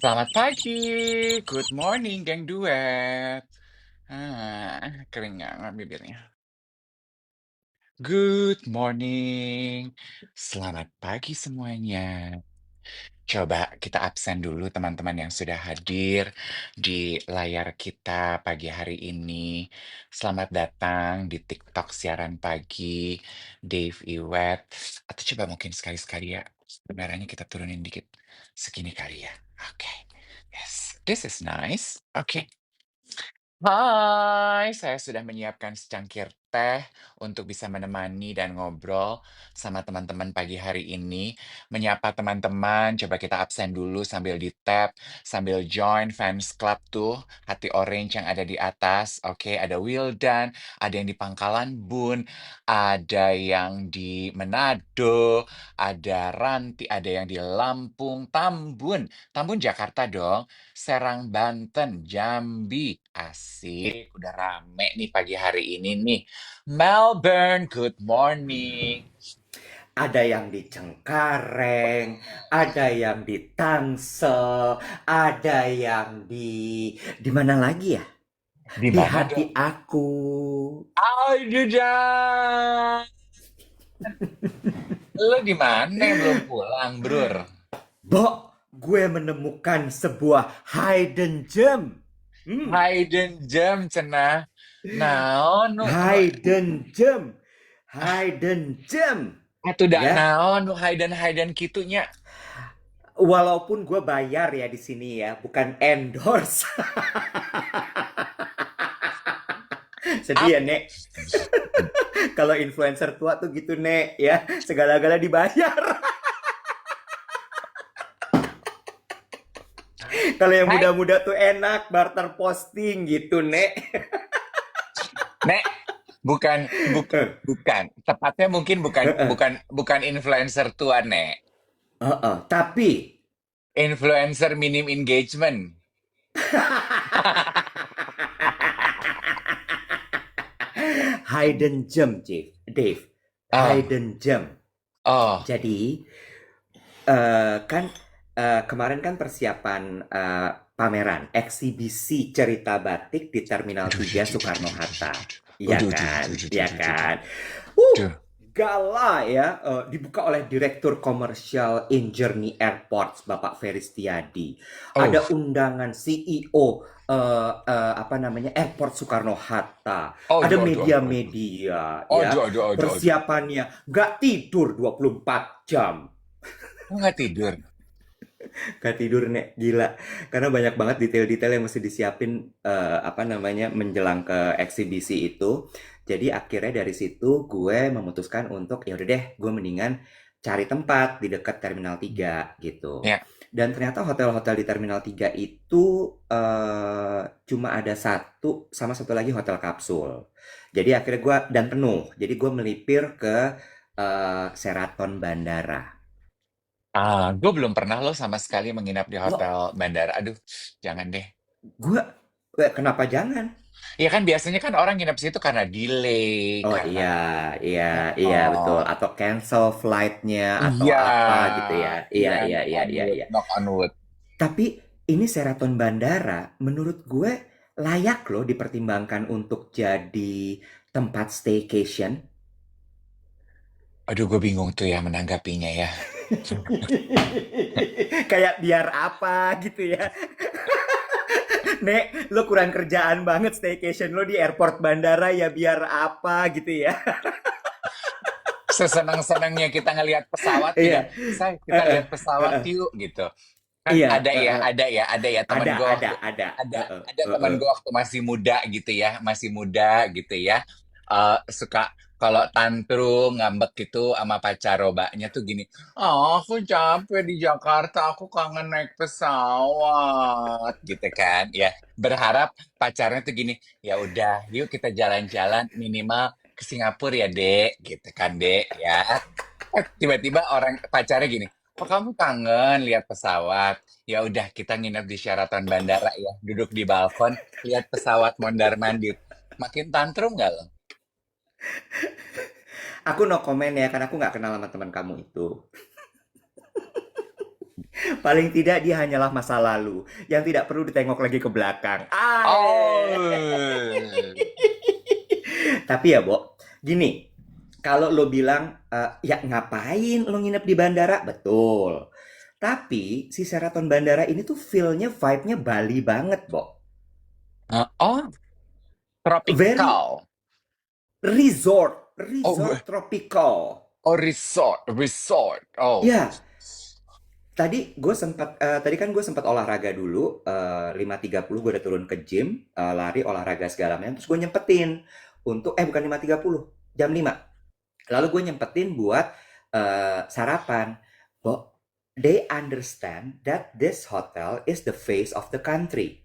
Selamat pagi, good morning geng duet. Kering nggak bibirnya? Good morning, selamat pagi semuanya. Coba kita absen dulu teman-teman yang sudah hadir di layar kita pagi hari ini. Selamat datang di TikTok siaran pagi, Dave Iwet. Atau coba mungkin sekali-sekali ya, kameranya kita turunin dikit. Segini kali ya. Oke. Yes, this is nice. Oke. Hai, saya sudah menyiapkan secangkir teh untuk bisa menemani dan ngobrol sama teman-teman pagi hari ini. Menyapa teman-teman, coba kita absen dulu sambil di-tap, sambil join fans club tuh, hati orange yang ada di atas. Oke, ada Wildan, ada yang di Pangkalan Bun, ada yang di Manado, ada Ranti, ada yang di Lampung, Tambun. Tambun Jakarta dong. Serang, Banten, Jambi. Asik, udah rame nih pagi hari ini nih. Melbourne, good morning. Ada yang di Cengkareng, ada yang di Tangsel, ada yang di mana lagi ya? Di Di mana hati dong? aku. Aduh, lo di mana yang belum pulang, Brur? Bok, gue menemukan sebuah hidden gem. Hidden gem cenah. Naon Hidden gem. Hidden gem. atuda Ya, naon nu hidden kitunya. walaupun gue bayar ya di sini ya, bukan endorse. Sedih ya, Ap Nek. Kalau influencer tua tuh gitu, Nek, ya. Segala-gala dibayar. Kalau yang Hai, muda-muda tuh enak barter posting gitu, Nek. Nek. Bukan. Tepatnya mungkin bukan influencer tua, Nek. Tapi Influencer minim engagement. hidden gem, Dave. Oh, Hidden gem. oh. Jadi kan kemarin kan persiapan pameran eksibisi cerita batik di Terminal Aduh, 3 Soekarno-Hatta. Iya aduh, aduh, kan? aduh, aduh, Iya aduh, aduh, kan? aduh. Gala ya, dibuka oleh Direktur Komersial Injourney Airports Bapak Ferry Setiadi. Ada Oh, undangan CEO apa namanya Airport Soekarno Hatta. Ada aduh, aduh, aduh, aduh. media-media Aduh, ya. aduh, aduh, aduh. Persiapannya nggak tidur 24 jam. Lu nggak tidur? Gak tidur nek gila karena banyak banget detail-detail yang mesti disiapin apa namanya menjelang ke eksibisi itu. Jadi akhirnya dari situ gue memutuskan untuk ya udah deh gue mendingan cari tempat di dekat Terminal 3 gitu. Ya. Dan ternyata hotel-hotel di Terminal 3 itu cuma ada satu sama satu lagi hotel kapsul. Jadi akhirnya gue dan penuh. Jadi gue melipir ke Sheraton Bandara. Gue belum pernah lo sama sekali menginap di Lo hotel bandara. Aduh, jangan deh. gue kenapa jangan? Ya kan biasanya kan orang nginep situ karena delay, Oh karena iya, iya, iya betul. oh, Atau cancel flight-nya atau iya, apa gitu ya. Iya, iya, iya, knock iya, on iya, wood, iya. knock on wood. Tapi ini Sheraton Bandara menurut gue layak loh dipertimbangkan untuk jadi tempat staycation. Aduh, gue bingung tuh ya menanggapinya ya. Kayak biar apa gitu ya. Nek, lo kurang kerjaan banget staycation lo di airport bandara ya biar apa gitu ya. Sesenang-senangnya kita ngelihat pesawat juga, Iya. say Eh, kita eh, lihat pesawat eh. yuk gitu. Kan Iya, ada ya temen gue waktu ada. ada temen gue waktu masih muda gitu ya, masih muda gitu ya. Suka kalau tantrum ngambek gitu sama pacarobanya tuh gini, oh aku capek di Jakarta, aku kangen naik pesawat gitu kan ya. Berharap pacarnya tuh gini, ya udah yuk kita jalan-jalan minimal ke Singapura ya dek gitu kan dek ya. Tiba-tiba orang pacarnya gini, oh kamu kangen lihat pesawat? Ya udah kita nginep di Sheraton Bandara ya, duduk di balkon, lihat pesawat mondar-mandir. Makin tantrum nggak lo? Aku no comment ya, karena aku nggak kenal sama teman kamu itu. Paling tidak dia hanyalah masa lalu yang tidak perlu ditengok lagi ke belakang. Oh. Tapi ya, Bo, gini, kalau lo bilang, ya ngapain lo nginep di bandara? Betul. Tapi si Sheraton Bandara ini tuh feel-nya, vibe-nya Bali banget, Bo. Oh, Very tropical. resort, Oh, resort tropical. oh, resort, resort. Oh. Ya, tadi kan gue sempat olahraga dulu, 5.30 gue udah turun ke gym, lari, olahraga segala macam, terus gue nyempetin untuk, bukan 5.30, jam 5. Lalu gue nyempetin buat sarapan. Bo, they understand that this hotel is the face of the country.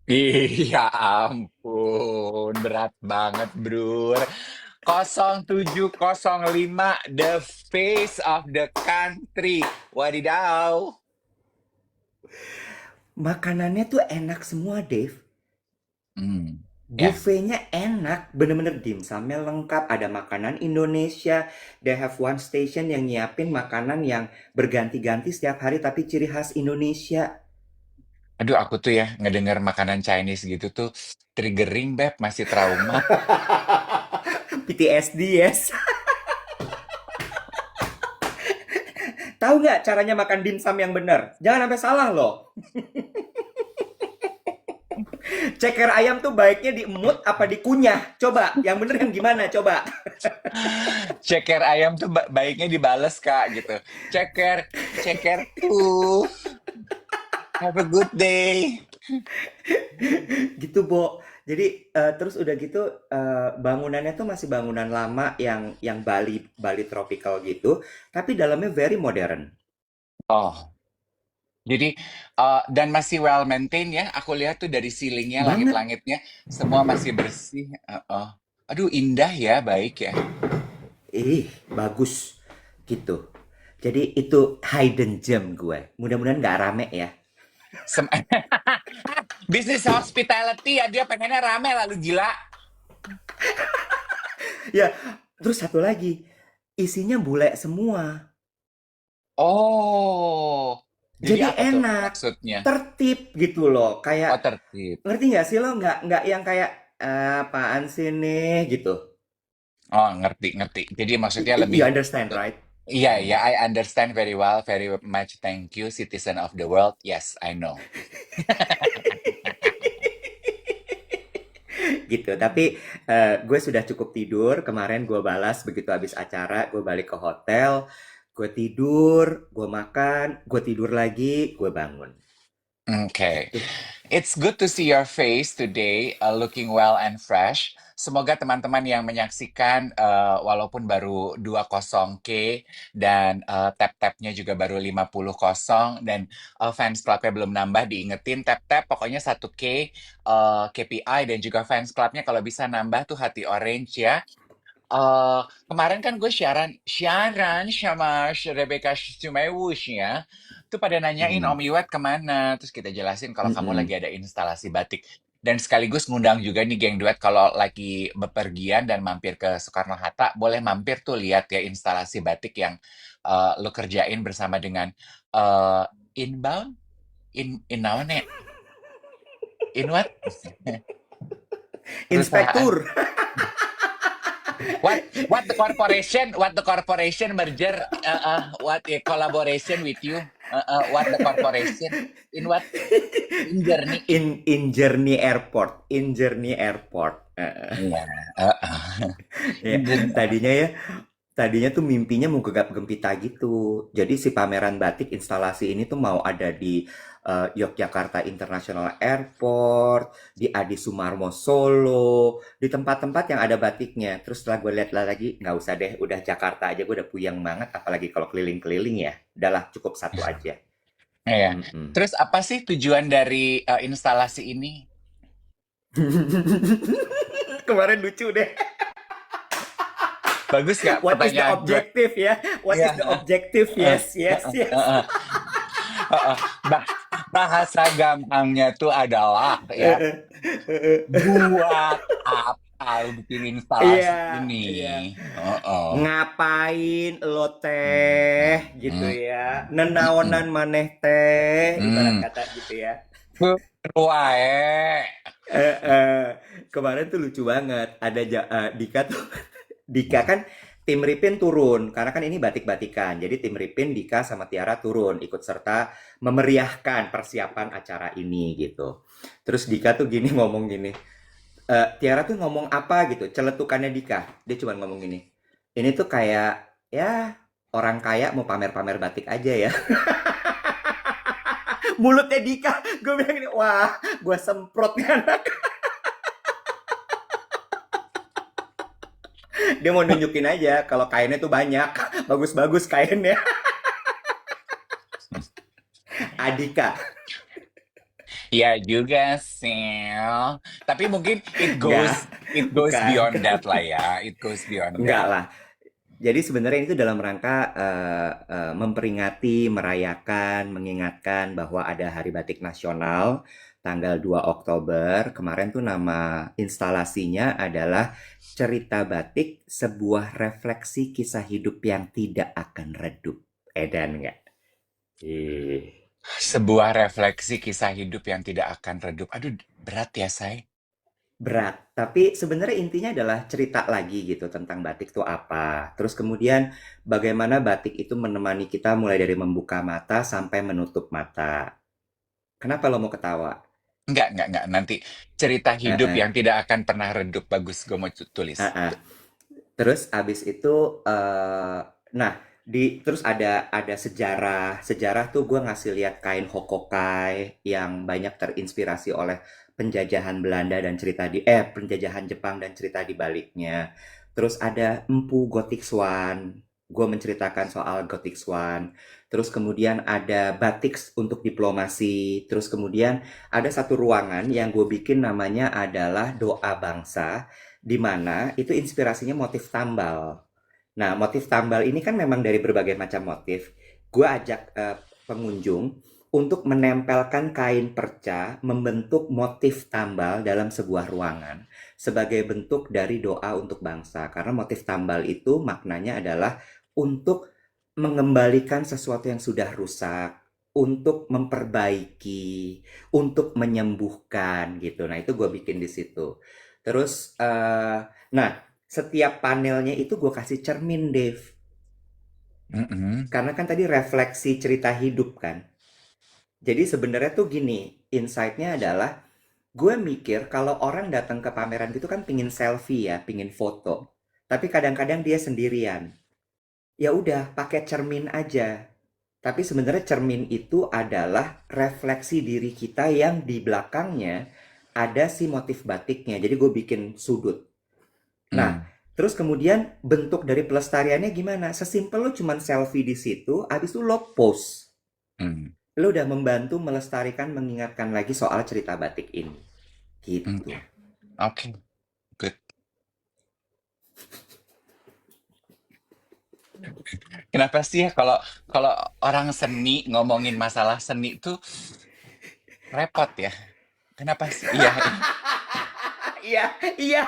Iya ampun, berat banget, Bro. 0705, the face of the country. Wadidaw. Makanannya tuh enak semua, Dave. Hmm, ya. Buffetnya enak, bener-bener dimsumnya lengkap, ada makanan Indonesia. They have one station yang nyiapin makanan yang berganti-ganti setiap hari tapi ciri khas Indonesia. Aduh, aku tuh ya ngedenger makanan Chinese gitu tuh triggering, Beb, masih trauma. PTSD, yes. Tahu nggak caranya makan dimsum yang benar? Jangan sampai salah loh. Ceker ayam tuh baiknya diemut apa dikunyah? Coba, yang bener yang gimana? Coba. Ceker ayam tuh baiknya dibales, Kak, gitu. Ceker, ceker tuh. Have a good day. Gitu, Bo. Jadi terus udah gitu, bangunannya tuh masih bangunan lama yang Bali Bali tropical gitu, tapi dalamnya very modern. Oh, jadi dan masih well maintain ya. Aku lihat tuh dari ceilingnya, Banget. langit-langitnya semua masih bersih. Aduh, indah ya, baik ya. Bagus gitu. Jadi itu hidden gem gue. Mudah-mudahan nggak rame ya. Sem- Bisnis hospitality ya, dia pengennya rame lalu gila. Ya, terus satu lagi, isinya bule semua. Oh, jadi Jadi apa tuh enak, maksudnya? tertib gitu loh. Kayak Oh, tertib. ngerti nggak sih lo? Nggak yang kayak apaan sih nih gitu. Oh, ngerti, ngerti. Jadi maksudnya You lebih, understand, right? iya, ya, I understand very well, very much. Thank you, citizen of the world. Yes, I know. Gitu. Tapi gue sudah cukup tidur. Kemarin gue balas begitu habis acara, gue balik ke hotel, gue tidur, gue makan, gue tidur lagi, gue bangun. Okay. Gitu. It's good to see your face today, looking well and fresh. Semoga teman-teman yang menyaksikan, walaupun baru 20K dan tap-tapnya juga baru 50 dan fans clubnya belum nambah, diingetin tap-tap pokoknya 1K KPI dan juga fans clubnya kalau bisa nambah tuh hati orange ya. Kemarin kan gue siaran siaran sama Rebecca Sumewush ya. Tuh pada nanyain Mm-mm. Om Iwet kemana. Terus kita jelasin kalau kamu lagi Mm-mm. ada instalasi batik. Dan sekaligus ngundang juga nih geng duet kalau lagi bepergian dan mampir ke Soekarno-Hatta, boleh mampir tuh lihat ya instalasi batik yang lo kerjain bersama dengan eh, Inbound, in naon ya? In what? Perusahaan. Inspektur. What the corporation merger what a collaboration with you what the corporation in what in journey. In Journey Airport. In Journey Airport. Iya, uh, Ya, tadinya tuh mimpinya mau gegap gempita gitu. Jadi si pameran batik instalasi ini tuh mau ada di Yogyakarta International Airport, di Adi Sumarmo Solo, di tempat-tempat yang ada batiknya. Terus setelah gue lihat lagi, nggak usah deh, udah Jakarta aja gue udah puyeng banget, apalagi kalau keliling-keliling ya. Udahlah, cukup satu aja. iya. Mm-mm. Terus apa sih tujuan dari instalasi ini? Kemarin lucu deh. Bagus nggak What is the pertanyaan gue? objective ya? What Iya. is the objective? uh, Yes, yes, uh, yes. uh, uh, bah- bahasa gampangnya tuh adalah ya buat apa Tahu bikinin Iya, instalasi ini. iya. Heeh. Ngapain lo teh Hmm, gitu hmm, ya. mm-mm, Nenaonan maneh teh ibarat hmm. kata gitu ya. Seru wae. Kemarin tuh lucu banget. Ada Dika tuh Dika kan tim Ripin turun karena kan ini batik-batikan. Jadi tim Ripin, Dika sama Tiara turun ikut serta memeriahkan persiapan acara ini gitu. Terus Dika tuh gini ngomong gini. Tiara tuh ngomong apa gitu, celetukannya Dika. Dia cuma ngomong gini. Ini tuh kayak ya orang kaya mau pamer-pamer batik aja ya. Mulutnya Dika, gue bilang gini, wah, gue semprot nih anak. Dia mau nunjukin aja kalau kainnya tuh banyak, bagus-bagus kainnya. Adika, Ya juga sih. Tapi mungkin enggak, it goes bukan, beyond that lah ya. It goes beyond enggak that. lah. Jadi sebenarnya itu dalam rangka memperingati, merayakan, mengingatkan bahwa ada Hari Batik Nasional tanggal 2 Oktober. Kemarin tuh nama instalasinya adalah Cerita Batik, sebuah refleksi kisah hidup yang tidak akan redup. Edan nggak? Ih. Sebuah refleksi kisah hidup yang tidak akan redup. Aduh, berat ya, Say. Berat, tapi sebenarnya intinya adalah cerita lagi gitu tentang batik itu apa. Terus kemudian bagaimana batik itu menemani kita mulai dari membuka mata sampai menutup mata. Kenapa lo mau ketawa? Enggak. Nanti cerita hidup Heeh, yang tidak akan pernah redup. Bagus, gue mau tulis. heeh. Terus abis itu, nah terus ada sejarah. Sejarah tuh gue ngasih lihat kain hokokai yang banyak terinspirasi oleh penjajahan Belanda dan penjajahan Jepang dan cerita di baliknya. Terus ada Empu Gothic Swan. Gue menceritakan soal Gothic Swan. Terus kemudian ada batik untuk diplomasi. Terus kemudian ada satu ruangan yang gue bikin namanya adalah Doa Bangsa, di mana itu inspirasinya motif tambal. Nah, motif tambal ini kan memang dari berbagai macam motif. Gue ajak pengunjung untuk menempelkan kain perca membentuk motif tambal dalam sebuah ruangan sebagai bentuk dari doa untuk bangsa. Karena motif tambal itu maknanya adalah untuk mengembalikan sesuatu yang sudah rusak, untuk memperbaiki, untuk menyembuhkan gitu. Nah, itu gue bikin di situ. Terus, nah, setiap panelnya itu gue kasih cermin, Dave. Mm-mm. Karena kan tadi refleksi cerita hidup kan. Jadi sebenarnya tuh gini, insight-nya adalah gue mikir kalau orang datang ke pameran gitu kan pingin selfie ya, pingin foto. Tapi kadang-kadang dia sendirian. Ya udah, pakai cermin aja. Tapi sebenarnya cermin itu adalah refleksi diri kita yang di belakangnya ada si motif batiknya. Jadi gue bikin sudut. Nah, Mm, terus kemudian bentuk dari pelestariannya gimana? Sesimpel lo cuman selfie di situ, habis itu lo post. mm, Lo udah membantu melestarikan, mengingatkan lagi soal cerita batik ini. Gitu. mm. Oke, good. Kenapa sih ya kalau kalau orang seni ngomongin masalah seni tuh repot ya? Kenapa sih? Iya, Iya, iya,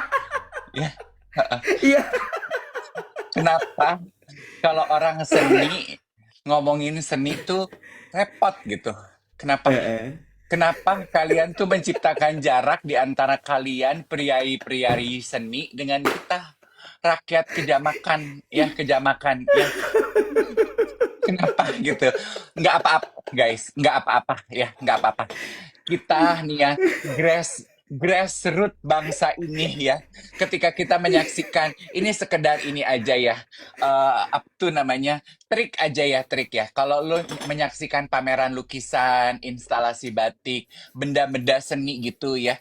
iya. Heeh. iya. Kenapa kalau orang seni ngomongin seni tuh repot gitu? Kenapa? Heeh. Kenapa kalian tuh menciptakan jarak di antara kalian priai-priai seni dengan kita rakyat kejamakan ya kejamakan ya kenapa gitu nggak apa-apa guys nggak apa-apa ya nggak apa-apa kita nih ya grassroots bangsa ini ya ketika kita menyaksikan ini sekedar ini aja ya apa tuh namanya trik aja ya trik ya kalau lo menyaksikan pameran lukisan instalasi batik benda-benda seni gitu ya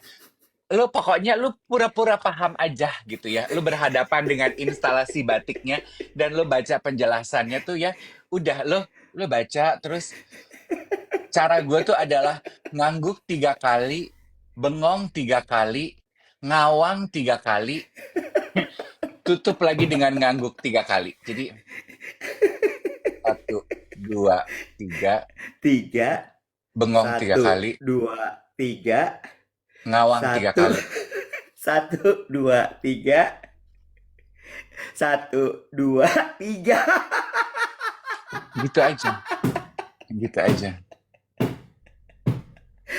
lo pokoknya lo pura-pura paham aja gitu ya lo berhadapan dengan instalasi batiknya dan lo baca penjelasannya tuh ya udah lo baca terus cara gue tuh adalah ngangguk 3 kali, bengong 3 kali, ngawang 3 kali, tutup lagi dengan ngangguk 3 kali. Jadi 1, 2, 3, Tiga, bengong tiga satu, kali, dua, tiga, ngawang tiga satu, kali. Satu, dua, tiga. Satu, dua, tiga. Gitu aja, gitu aja,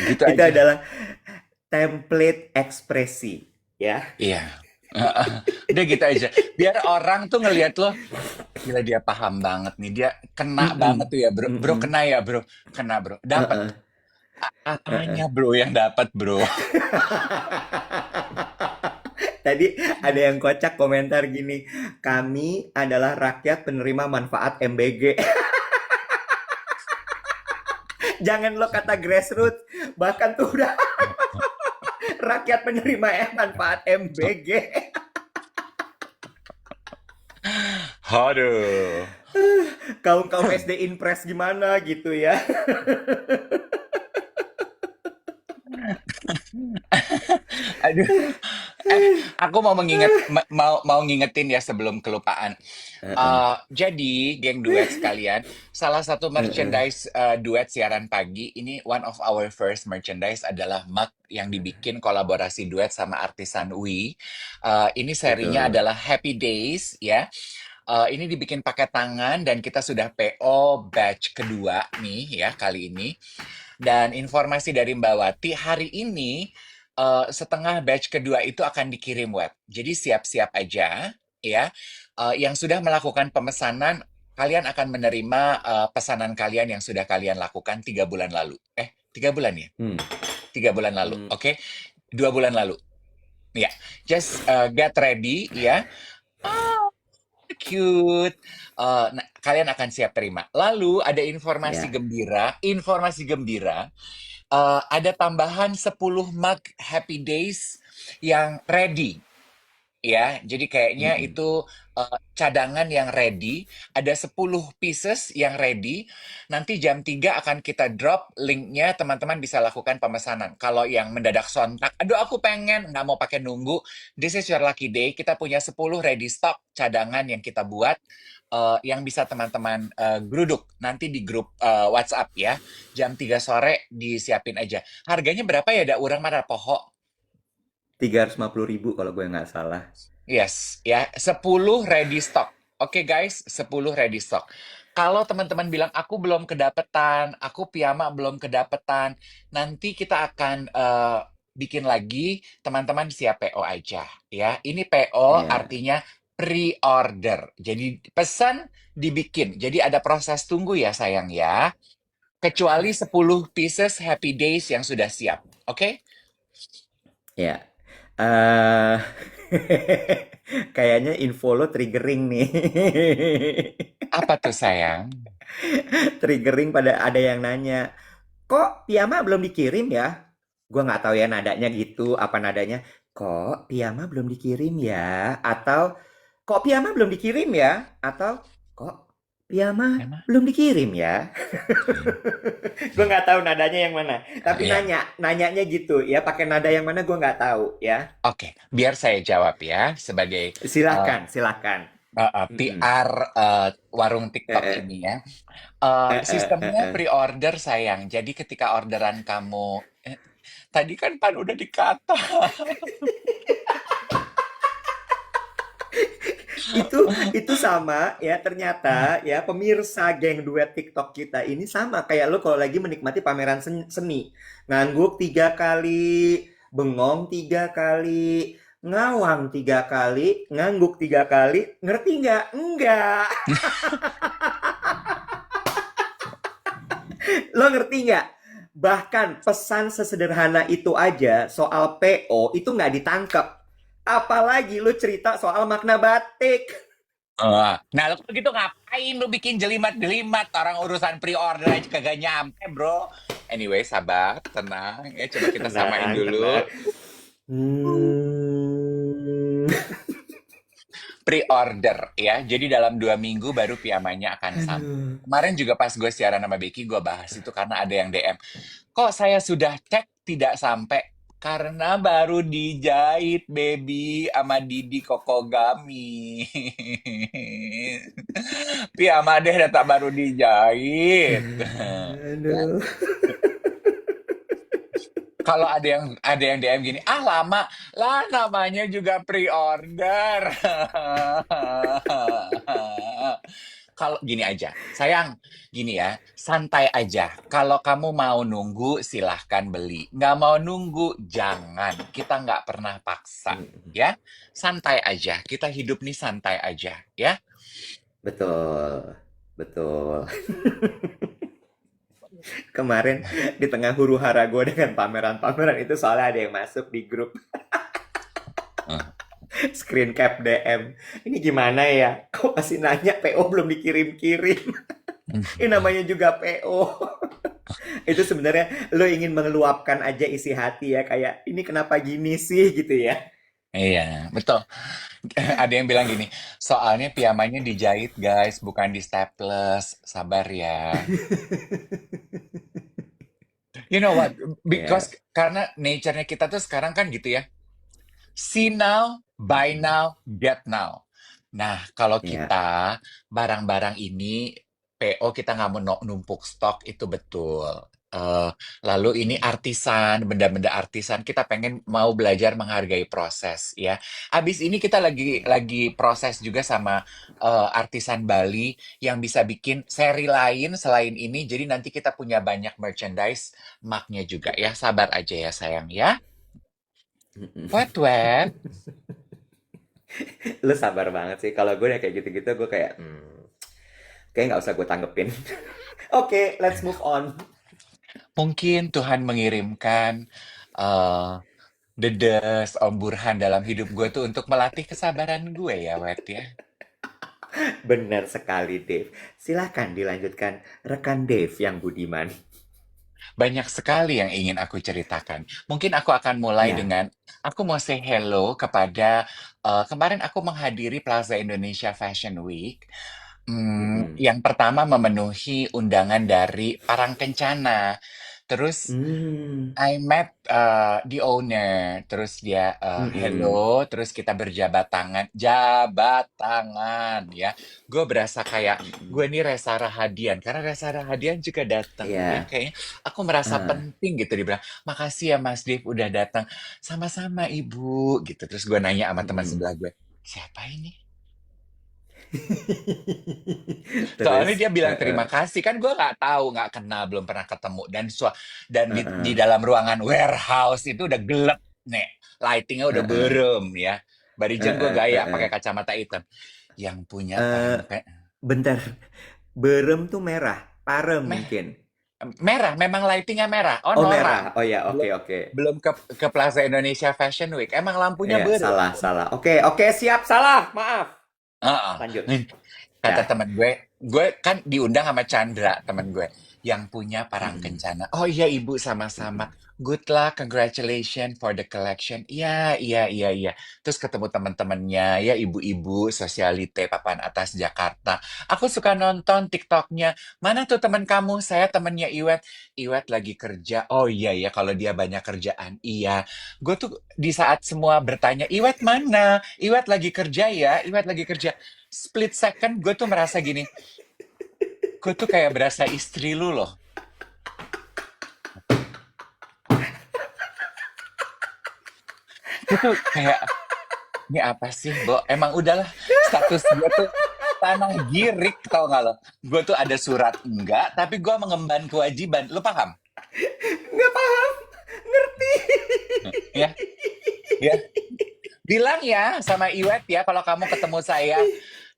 gitu Itu aja. adalah template ekspresi, ya. Iya. Heeh. Udah gitu aja. Biar orang tuh ngelihat lo, gila dia paham banget nih. Dia kena banget Mm-mm. tuh ya, bro. Bro Mm-mm. kena ya, bro. Kena, bro. Dapat. Heeh, Apanya, heeh. bro, yang dapat, bro? Tadi ada yang kocak komentar gini, kami adalah rakyat penerima manfaat MBG. Jangan lo kata grassroots, bahkan tuh udah rakyat penerima manfaat MBG. Aduh. Kaum kaum SD Impres gimana gitu ya. Aduh. Eh, aku mau mau ngingetin ya sebelum kelupaan. Heeh, Jadi, geng duet sekalian, salah satu heeh, merchandise duet siaran pagi ini one of our first merchandise adalah mug yang dibikin kolaborasi duet sama artisan Wi. Ini serinya betul. adalah Happy Days ya. Ini dibikin pakai tangan dan kita sudah PO batch kedua nih ya kali ini. Dan informasi dari Mbak Wati, hari ini setengah batch kedua itu akan dikirim web. Jadi siap-siap aja ya. Yang sudah melakukan pemesanan, kalian akan menerima pesanan kalian yang sudah kalian lakukan 3 bulan lalu. 3 bulan ya? Hmm. 3 bulan lalu, Hmm. oke? 2 bulan lalu. Ya, just get ready ya. Oh, cute. Nah, kalian akan siap terima. Lalu ada Ya. informasi gembira, ada tambahan 10 mug Happy Days yang ready. Ya, jadi kayaknya Mm-mm. itu cadangan yang ready, ada 10 pieces yang ready. Nanti jam 3 akan kita drop linknya, teman-teman bisa lakukan pemesanan. Kalau yang mendadak sontak, aduh aku pengen, nggak mau pakai nunggu, this is your lucky day. Kita punya 10 ready stock cadangan yang kita buat, yang bisa teman-teman geruduk nanti di grup WhatsApp ya. Jam 3 sore disiapin aja. Harganya berapa ya, Da? Urang mana poho? 350.000 kalau gue nggak salah. Yes, ya, 10 ready stock. Oke guys, 10 ready stock. Kalau teman-teman bilang aku belum kedapetan, aku piyama belum kedapetan, nanti kita akan bikin lagi, teman-teman siap PO aja ya. Ini PO Ya. artinya pre-order. Jadi pesan dibikin. Jadi ada proses tunggu ya sayang ya. Kecuali 10 pieces Happy Days yang sudah siap. Oke? Ya. eh Kayaknya info lo triggering nih. Apa tuh sayang? Triggering pada ada yang nanya, kok piyama belum dikirim ya? Gue nggak tahu ya nadanya gitu, apa nadanya? Kok piyama belum dikirim ya? Atau kok piyama belum dikirim ya? Atau kok piyama Emang? belum dikirim ya? Hmm. Gue nggak tahu nadanya yang mana. Tapi Ya. nanyanya gitu ya, pakai nada yang mana gue nggak tahu ya. Oke, biar saya jawab ya sebagai uh, Silahkan, silahkan. Mm-mm. PR warung TikTok Eh, ini ya. eh, eh, eh, Sistemnya eh. pre-order sayang. Jadi ketika orderan kamu, tadi kan Pan udah dikata. Itu sama ya, ternyata ya pemirsa geng duet TikTok kita ini sama kayak lo kalau lagi menikmati pameran seni. Ngangguk 3 kali, bengong 3 kali, ngawang 3 kali, ngangguk 3 kali, ngerti nggak? Enggak. Lo ngerti nggak? Bahkan pesan sesederhana itu aja soal PO itu nggak ditangkap. Apalagi lu cerita soal makna batik. Nah, lo gitu ngapain lu bikin jelimat-jelimat? Orang urusan pre-order aja kagak nyampe, bro. Anyway, sabar, tenang. Ya, coba kita samain Tenang, tenang. dulu. Hmm. Pre-order ya. Jadi dalam 2 minggu baru piyamanya akan sampai. Aduh. Kemarin juga pas gue siaran sama Becky, gue bahas itu karena ada yang DM. Kok saya sudah cek tidak sampai? Karena baru dijahit, baby, sama Didi Kokogami. Piyama deh data baru dijahit. Ya. Aduh. Kalau ada yang DM gini, ah lama lah namanya juga pre-order. Kalau gini aja, sayang, gini ya, santai aja. Kalau kamu mau nunggu, silahkan beli. Nggak mau nunggu, jangan. Kita nggak pernah paksa, Mm, ya. Santai aja. Kita hidup nih santai aja, ya. betul, betul. Kemarin di tengah huru-hara gue dengan pameran-pameran itu soalnya ada yang masuk di grup Hmm. screen cap DM. Ini gimana ya? Kok masih nanya PO belum dikirim-kirim? Ini namanya juga PO. Itu sebenarnya lo ingin mengeluapkan aja isi hati ya, kayak ini kenapa gini sih gitu ya. Iya, betul. Ada yang bilang gini, soalnya piyamanya dijahit guys, bukan di staples. Sabar ya. You know what? Because Ya, karena nature-nya kita tuh sekarang kan gitu ya. See now, buy mm-mm. now, get now. Nah, kalau Ya, kita barang-barang ini PO kita nggak mau numpuk stok itu betul. Eh, Lalu ini artisan, benda-benda artisan kita pengen mau belajar menghargai proses ya. Abis ini kita lagi proses juga sama artisan Bali yang bisa bikin seri lain selain ini. Jadi nanti kita punya banyak merchandise maknya juga ya. Sabar aja ya sayang ya. mm-mm. Wet wet. Lu sabar banget sih. Kalau gue udah kayak gitu-gitu, gue kayak, kayak nggak usah gue tanggepin. Oke, let's move on. Mungkin Tuhan mengirimkan eh dedes Om Burhan dalam hidup gue tuh untuk melatih kesabaran gue ya, Wet ya. Benar sekali, Dave. Silahkan dilanjutkan rekan Dave yang budiman. Banyak sekali yang ingin aku ceritakan. Mungkin aku akan mulai Ya, dengan aku mau say hello kepada kemarin aku menghadiri Plaza Indonesia Fashion Week. mm-mm. Yang pertama memenuhi undangan dari Parang Kencana. Terus Hmm, I met the owner, terus dia mm-mm. hello, terus kita jabat tangan ya. Gue berasa kayak gue Mm-mm. nih Reza Rahadian, karena Reza Rahadian juga datang ya. Ya, Kayaknya aku merasa ah. penting gitu dibilang, makasih ya Mas Dev udah datang, sama-sama Ibu gitu. Terus gue nanya sama teman Mm-mm. sebelah gue, siapa ini? Soalnya Terus, dia bilang terima kasih kan gue nggak tahu nggak kenal belum pernah ketemu dan di heeh, dalam ruangan warehouse itu udah gelap nih lightingnya udah heeh, berem ya Barijen gue heeh, gaya heeh. pakai kacamata hitam yang punya Eh, parangke bentar, berem tuh merah, parem meh mungkin. merah memang lightingnya merah oh Oh Nora merah, oh ya, oke belum oke. belum ke Plaza Indonesia Fashion Week emang lampunya Iya, berem. salah salah. Oke oke siap salah, maaf. Heeh. Lanjut. Kata Ya. temen gue kan diundang sama Chandra, temen gue, yang punya Parang Mm-mm. Kencana. Oh iya ibu sama-sama. Mm-mm. Good luck, congratulations for the collection. Iya, iya, iya, iya. Terus ketemu teman-temannya, ya ibu-ibu, sosialite papan atas Jakarta. Aku suka nonton TikToknya. Mana tuh teman kamu? Saya temennya Iwet. Iwet lagi kerja. Oh iya ya, kalau dia banyak kerjaan. Iya. Gue tuh di saat semua bertanya, Iwet mana? Iwet lagi kerja ya? Iwet lagi kerja split second gue tuh merasa gini, gue tuh kayak berasa istri lu loh. Gue tuh kayak, ini apa sih, Bo? Emang udahlah, status gue tuh tanah girik, tau gak lo? Gue tuh ada surat enggak, tapi gue mengemban kewajiban. Lu paham? Nggak paham, ngerti. Ya, ya. Bilang ya sama Iwet ya kalau kamu ketemu saya.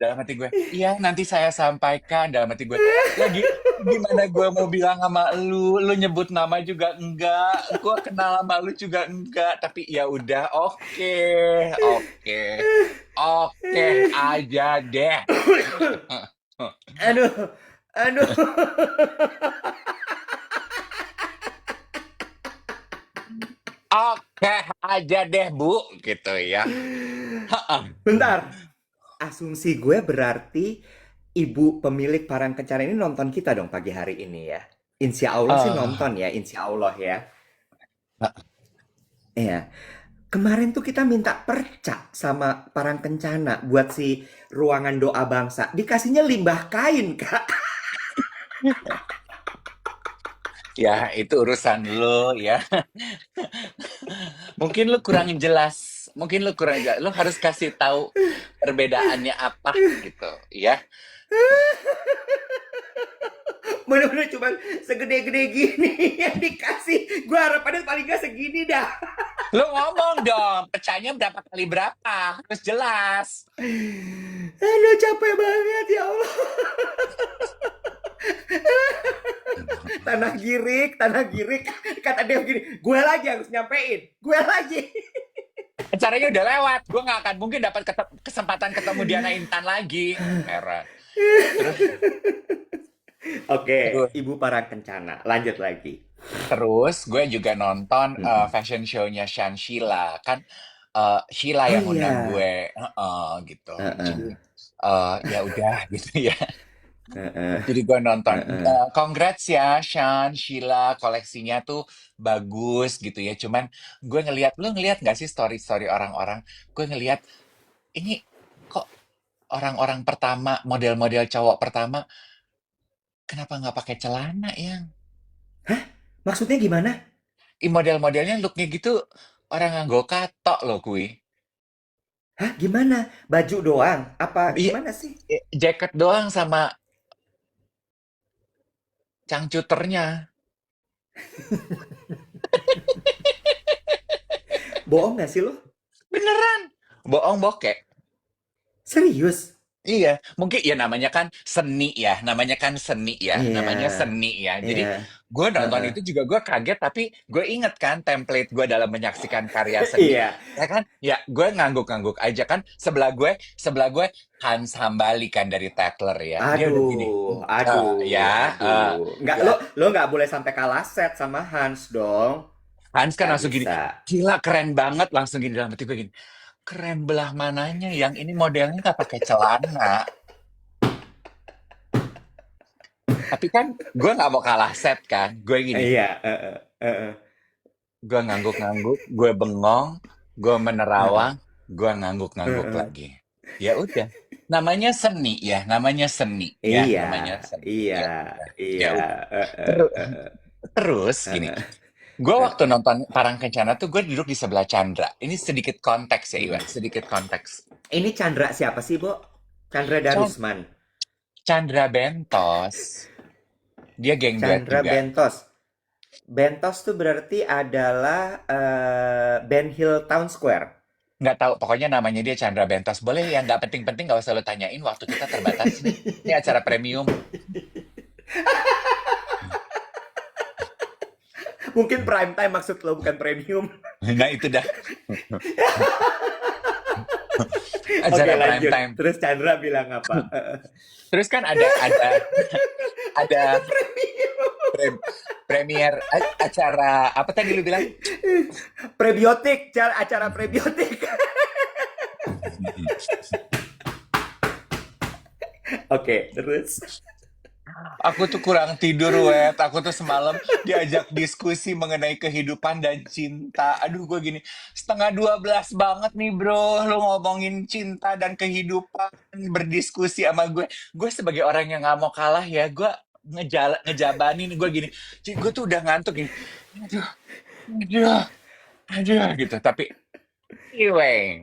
Dalam hati gue, iya nanti saya sampaikan. Dalam hati gue, lagi gimana gue mau bilang sama lu nyebut nama juga enggak, gue kenal sama lu juga enggak. Tapi ya udah, oke, oke, oke aja deh. Aduh, aduh. Oke aja deh Bu, gitu ya. Bentar, asumsi gue berarti ibu pemilik Parang Kencara ini nonton kita dong pagi hari ini ya. Insya Allah sih Eh, nonton ya, insya Allah ya. Iya. Kemarin tuh kita minta perca sama Parang Kencana buat si ruangan doa bangsa. Dikasihnya limbah kain, Kak. Ya, itu urusan lo ya. Mungkin lu kurang jelas. Mungkin lu kurang jelas. Lu harus kasih tahu perbedaannya apa gitu, ya. Bener-bener cuman segede-gede gini yang dikasih. Gue harapannya paling gak segini dah. Lu ngomong dong, pecahnya berapa kali berapa, harus jelas. Aduh capek banget ya Allah. Tanah girik. Kata dia begini, gue lagi harus nyampein. Gue lagi. Acaranya udah lewat, gue nggak akan mungkin dapat kesempatan ketemu Diana Intan lagi. Heran. Terus, Oke, terus, Ibu Parang Kencana. Lanjut lagi. terus gue juga nonton Mm-mm. fashion show-nya Shan Sheila. Kan Sheila Oh yang undang iya. gue, gitu. Jadi Heeh. ya udah gitu ya. Heeh. Jadi gue nonton. Heeh. Congrats ya, Sean, Sheila, koleksinya tuh bagus gitu ya. Cuman gue ngelihat, lu ngelihat nggak sih story-story orang-orang? Gue ngelihat ini kok orang-orang pertama, model-model cowok pertama, kenapa nggak pakai celana ya? Maksudnya gimana? Model-modelnya looknya gitu orang nganggo katok loh kui. Hah, gimana? Baju doang? Apa Iya, gimana sih? jaket doang sama cangcuternya. Bohong gak sih lo? Beneran, bohong bokeh. Serius? Iya, mungkin ya namanya kan seni ya, namanya kan seni ya, Iya, namanya seni ya. Jadi iya. gue nonton Heeh. itu juga gue kaget, tapi gue inget kan template gue dalam menyaksikan karya seni, Iya. ya kan? Ya gue ngangguk-ngangguk aja kan. Sebelah gue Hans Hambali kan dari Tatler ya. Dia udah gini, Aduh, aduh, eh, aduh. Nggak, ya lo nggak boleh sampai kalah set sama Hans dong. Hans kan Nggak langsung gini, bisa. gila keren banget, langsung gini dalam hati gue gini, keren belah mananya yang ini modelnya nggak pakai celana. Tapi kan gue nggak mau kalah set kan. Gue gini, Iya, heeh, heeh, gue ngangguk-ngangguk, gue bengong, gue menerawang, gue ngangguk-ngangguk heeh. lagi. Ya udah, namanya seni ya, namanya seni ya, Iya, namanya seni. iya, Ya udah, ya iya, udah. heeh, Terus, heeh, terus gini, heeh, gue waktu heeh. nonton Parang Kencana tuh gue duduk di sebelah Chandra. Ini sedikit konteks ya, Iwan, Mm-mm. sedikit konteks. Ini Chandra siapa sih, Bo? Chandra Chan- Darusman. Chandra Bentos, dia geng duet Chandra juga. Bentos. Bentos tuh berarti adalah Ben Hill Town Square. Nggak tahu, pokoknya namanya dia Chandra Bentos. Boleh yang nggak penting-penting nggak usah lo tanyain, waktu kita terbatas nih. Ini acara premium. Mungkin prime time maksud lo bukan premium. Nah itu dah. Oke, Acara prime lanjut. time. Terus Chandra bilang apa? Terus kan ada Premium. premier acara apa tadi lu bilang? Prebiotik, acara prebiotik. Oke, terus. Aku tuh kurang tidur, Wet. Aku tuh semalam diajak diskusi mengenai kehidupan dan cinta. Aduh, gue gini, setengah 12 banget nih, bro. Lu ngomongin cinta dan kehidupan, berdiskusi sama gue. Gue sebagai orang yang nggak mau kalah ya, gue ngejabanin. Gue gini, gue tuh udah ngantuk gini. Aduh, aduh, aduh, gitu. Tapi, anyway.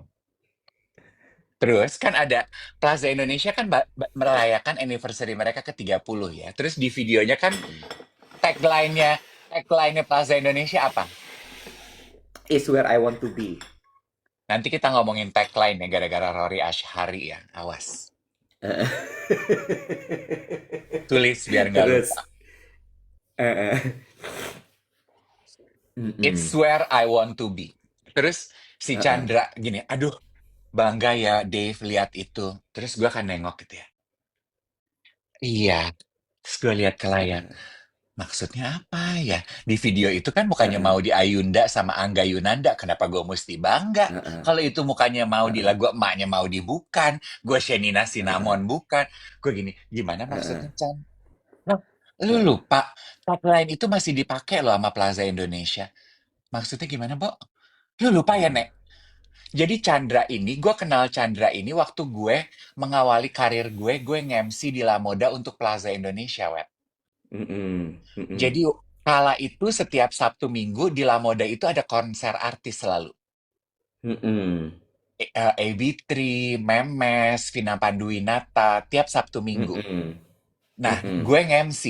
Terus kan ada Plaza Indonesia kan merayakan anniversary mereka ke 30 ya. Terus di videonya kan tagline-nya tagline-nya Plaza Indonesia apa? Is where I want to be. Nanti kita ngomongin tagline ya gara-gara Rory Ashari ya. Awas. Tulis biar nggak lupa. Terus. It's Mm-mm. where I want to be. Terus si Chandra gini, aduh bangga ya Dave lihat itu. Terus gue akan nengok gitu ya. Iya. Terus gue lihat ke layar. Maksudnya apa ya? Di video itu kan mukanya mau di Ayunda sama Angga Yunanda. Kenapa gue mesti bangga? Kalau itu mukanya mau di lagu emaknya mau di bukan. Gue Shenina Cinnamon bukan. Gue gini, gimana maksudnya Chan? Loh, lu lupa. Tagline itu masih dipakai loh sama Plaza Indonesia. Maksudnya gimana, Bo? Lu lupa ya, Nek? Jadi Chandra ini, gue kenal Chandra ini waktu gue mengawali karir gue nge-MC di La Moda untuk Plaza Indonesia, Web. Jadi Mm-mm. Kala itu setiap Sabtu Minggu di La Moda itu ada konser artis selalu. Mhm. AB3, Memes, Vina Panduwinata, tiap Sabtu Minggu. Mhm. Nah, Mhm. gue nge-MC.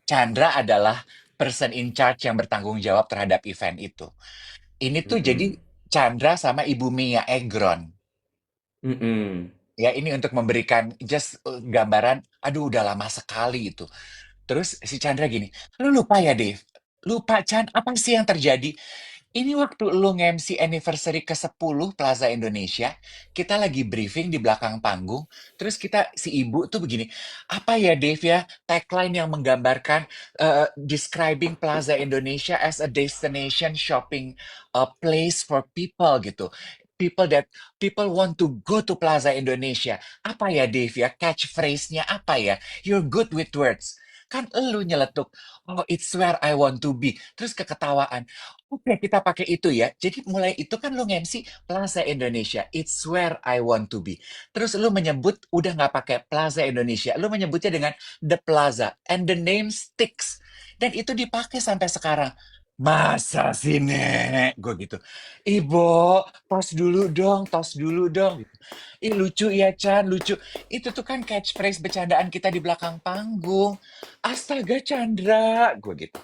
Chandra adalah person in charge yang bertanggung jawab terhadap event itu. Ini tuh jadi Mhm. Chandra sama Ibu Mia Egron. Mhm. Ya, ini untuk memberikan just gambaran, aduh udah lama sekali itu. Terus si Chandra gini, lu lupa ya Dave? Lupa Chan, apa sih yang terjadi? Ini waktu lu nge-MC anniversary ke-10 Plaza Indonesia, kita lagi briefing di belakang panggung, terus si ibu tuh begini, apa ya Dave ya, tagline yang menggambarkan, describing Plaza Indonesia as a destination shopping place for people gitu. People want to go to Plaza Indonesia. Apa ya Dave ya, catchphrase-nya apa ya? You're good with words. Kan elu nyeletuk, oh it's where I want to be. Terus keketawaan. Oke, kita pakai itu ya. Jadi mulai itu kan lu nge-MC Plaza Indonesia. It's where I want to be. Terus lu menyebut udah nggak pakai Plaza Indonesia. Lu menyebutnya dengan The Plaza. And the name sticks. Dan itu dipakai sampai sekarang. Masa sih, Nek? Gue gitu. Ibu, tos dulu dong, tos dulu dong. Gitu. Ih, lucu ya, Chan, lucu. Itu tuh kan catchphrase bercandaan kita di belakang panggung. Astaga, Chandra. Gue gitu.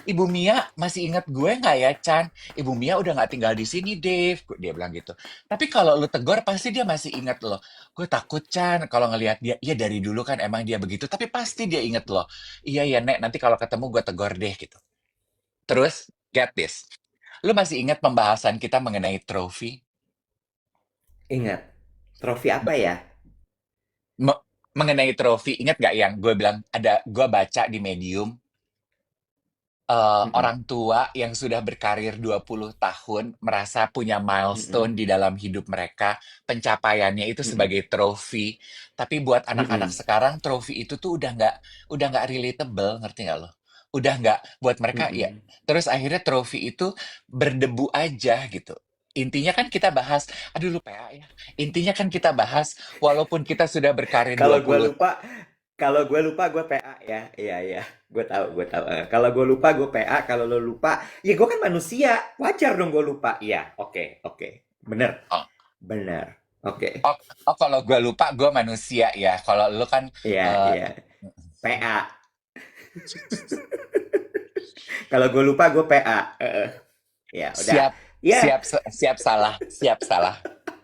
Ibu Mia masih ingat gue nggak ya, Chan? Ibu Mia udah nggak tinggal di sini, Dave. Dia bilang gitu. Tapi kalau lu tegur, pasti dia masih ingat loh. Gue takut, Chan, kalau ngelihat dia. Iya, dari dulu kan emang dia begitu. Tapi pasti dia inget loh. Iya, ya, Nek. Nanti kalau ketemu gue tegur deh, gitu. Terus, get this. Lu masih ingat pembahasan kita mengenai trofi? Ingat. Trofi apa ya? Me- mengenai trofi, ingat nggak yang gue bilang, gue baca di Medium, Mhm. orang tua yang sudah berkarir 20 tahun merasa punya milestone Mhm. di dalam hidup mereka, pencapaiannya itu Mhm. sebagai trofi. Tapi buat anak-anak Mhm. sekarang, trofi itu tuh udah nggak relatable, ngerti nggak lo? Udah nggak buat mereka ya. Mhm. Terus akhirnya trofi itu berdebu aja gitu. Intinya kan kita bahas, aduh lu PA ya. Intinya kan kita bahas, walaupun kita sudah berkarir Kalau gue 20. lupa, kalau gue lupa gue PA ya. Iya, iya. Gue tahu, gue tahu. Kalau gue lupa gue PA, kalau lo lupa, ya gue kan manusia. Wajar dong gue lupa. Iya, oke, oke. Bener, Oh, bener. Oke. oh, oh, kalau gue lupa, gue manusia ya. Kalau lu kan Iya, eh, iya. PA. Kalau gue lupa gue PA. Ya, udah. siap, Ya, siap, siap salah, siap salah,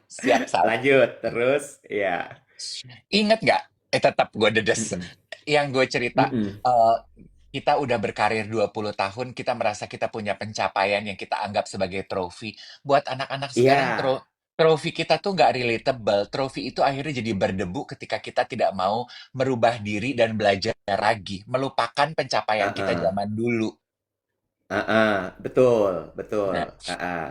siap salah. lanjut terus. Ya. Ingat nggak? Tetap gue dedes. Mm-mm. Yang gue cerita, Mm-mm. eh, kita udah berkarir 20 tahun, kita merasa kita punya pencapaian yang kita anggap sebagai trofi. Buat anak-anak sekarang, Iya. trofi kita tuh nggak relatable. Trofi itu akhirnya jadi berdebu ketika kita tidak mau merubah diri dan belajar lagi, melupakan pencapaian kita Heeh. zaman dulu. Heeh. Betul, betul. Nah, Heeh.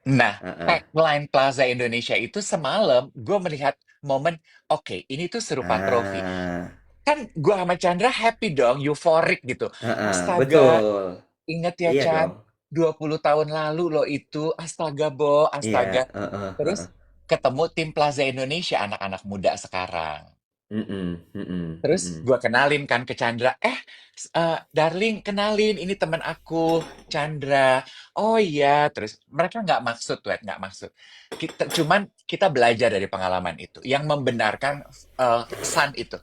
nah, Heeh. tagline Plaza Indonesia itu semalam gue melihat momen, oke, ini tuh serupa trofi. Ah. Kan gue sama Chandra happy dong, euforik gitu. Heeh. Astaga, Betul. inget ya Iya Chan, dong. 20 tahun lalu loh itu. Astaga, Bo, Iya. astaga. Heeh. Heeh. Terus ketemu tim Plaza Indonesia, anak-anak muda sekarang. Mm-mm. Mm-mm. Terus Mm-mm. gue kenalin kan ke Chandra, darling, kenalin, ini teman aku, Chandra. Oh iya, terus mereka nggak maksud, nggak maksud. Cuman kita belajar dari pengalaman itu, yang membenarkan Sun itu.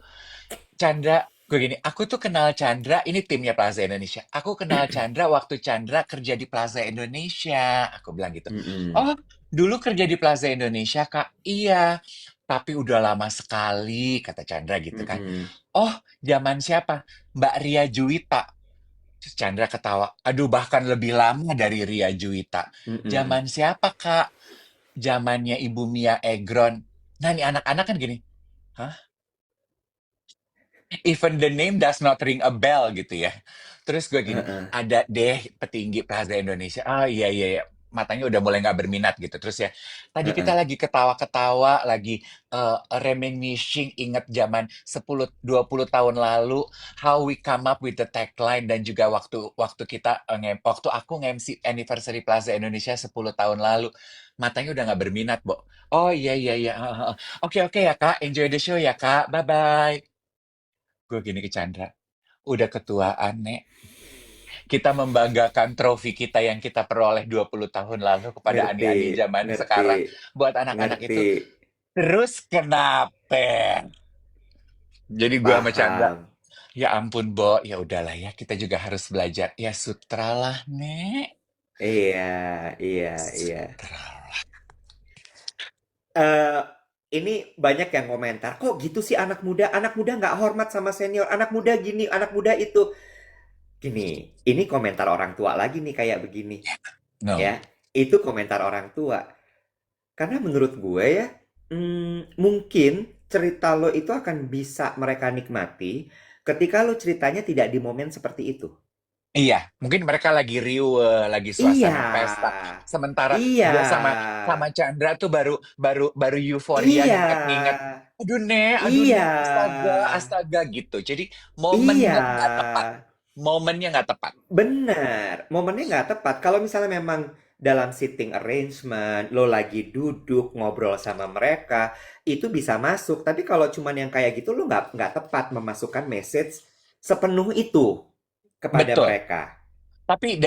Chandra, gue gini, aku tuh kenal Chandra, ini timnya Plaza Indonesia. Aku kenal Chandra waktu Chandra kerja di Plaza Indonesia. Aku bilang gitu. Mm-mm. Oh, dulu kerja di Plaza Indonesia, Kak. Iya, tapi udah lama sekali, kata Chandra gitu kan. Mm-mm. Oh, zaman siapa? Mbak Ria Juwita. Terus Chandra ketawa. Aduh, bahkan lebih lama dari Ria Juwita. Mm-mm. Zaman siapa, Kak? Zamannya Ibu Mia Egron. Nah, nih anak-anak kan gini. Hah? Even the name does not ring a bell gitu ya. Terus gue gini, Heeh. ada deh petinggi Plaza Indonesia. Ah iya iya iya. Matanya udah mulai nggak berminat gitu. Terus ya, tadi kita Heeh. lagi ketawa-ketawa, lagi reminiscing ingat zaman 10-20 tahun lalu, how we come up with the tagline dan juga waktu waktu kita waktu aku nge-MC anniversary Plaza Indonesia 10 tahun lalu. Matanya udah nggak berminat, Bo. Oh iya iya iya. Oke oke ya Kak, enjoy the show ya Kak. Bye bye. Gue gini ke Chandra, udah ketuaan, Nek. Kita membanggakan trofi kita yang kita peroleh 20 tahun lalu kepada Ngerti, Ani-Ani zaman ngerti, sekarang. Buat anak-anak ngerti. itu, terus kenapa? Jadi gua sama Chandra, Paham. ya ampun, Bo, ya udahlah ya, kita juga harus belajar. Ya sutra lah, Nek. Iya, iya, iya. Sutra. eh ini banyak yang komentar, kok gitu sih anak muda nggak hormat sama senior, anak muda gini, anak muda itu. Gini, ini komentar orang tua lagi nih kayak begini, ya. No. Itu komentar orang tua. Karena menurut gue ya, mungkin cerita lo itu akan bisa mereka nikmati ketika lo ceritanya tidak di momen seperti itu. Iya, mungkin mereka lagi riuh, lagi Iya, suasana pesta. Sementara iya, gua sama sama Chandra tuh baru baru baru euforia iya, nginget-nginget. Aduh iya, nek, astaga, astaga gitu. Jadi iya. momennya nggak tepat. Momennya nggak tepat. Benar, momennya nggak tepat. Kalau misalnya memang dalam sitting arrangement, lo lagi duduk ngobrol sama mereka, itu bisa masuk. Tapi kalau cuman yang kayak gitu, lo nggak tepat memasukkan message sepenuh itu kepada Betul. mereka. Tapi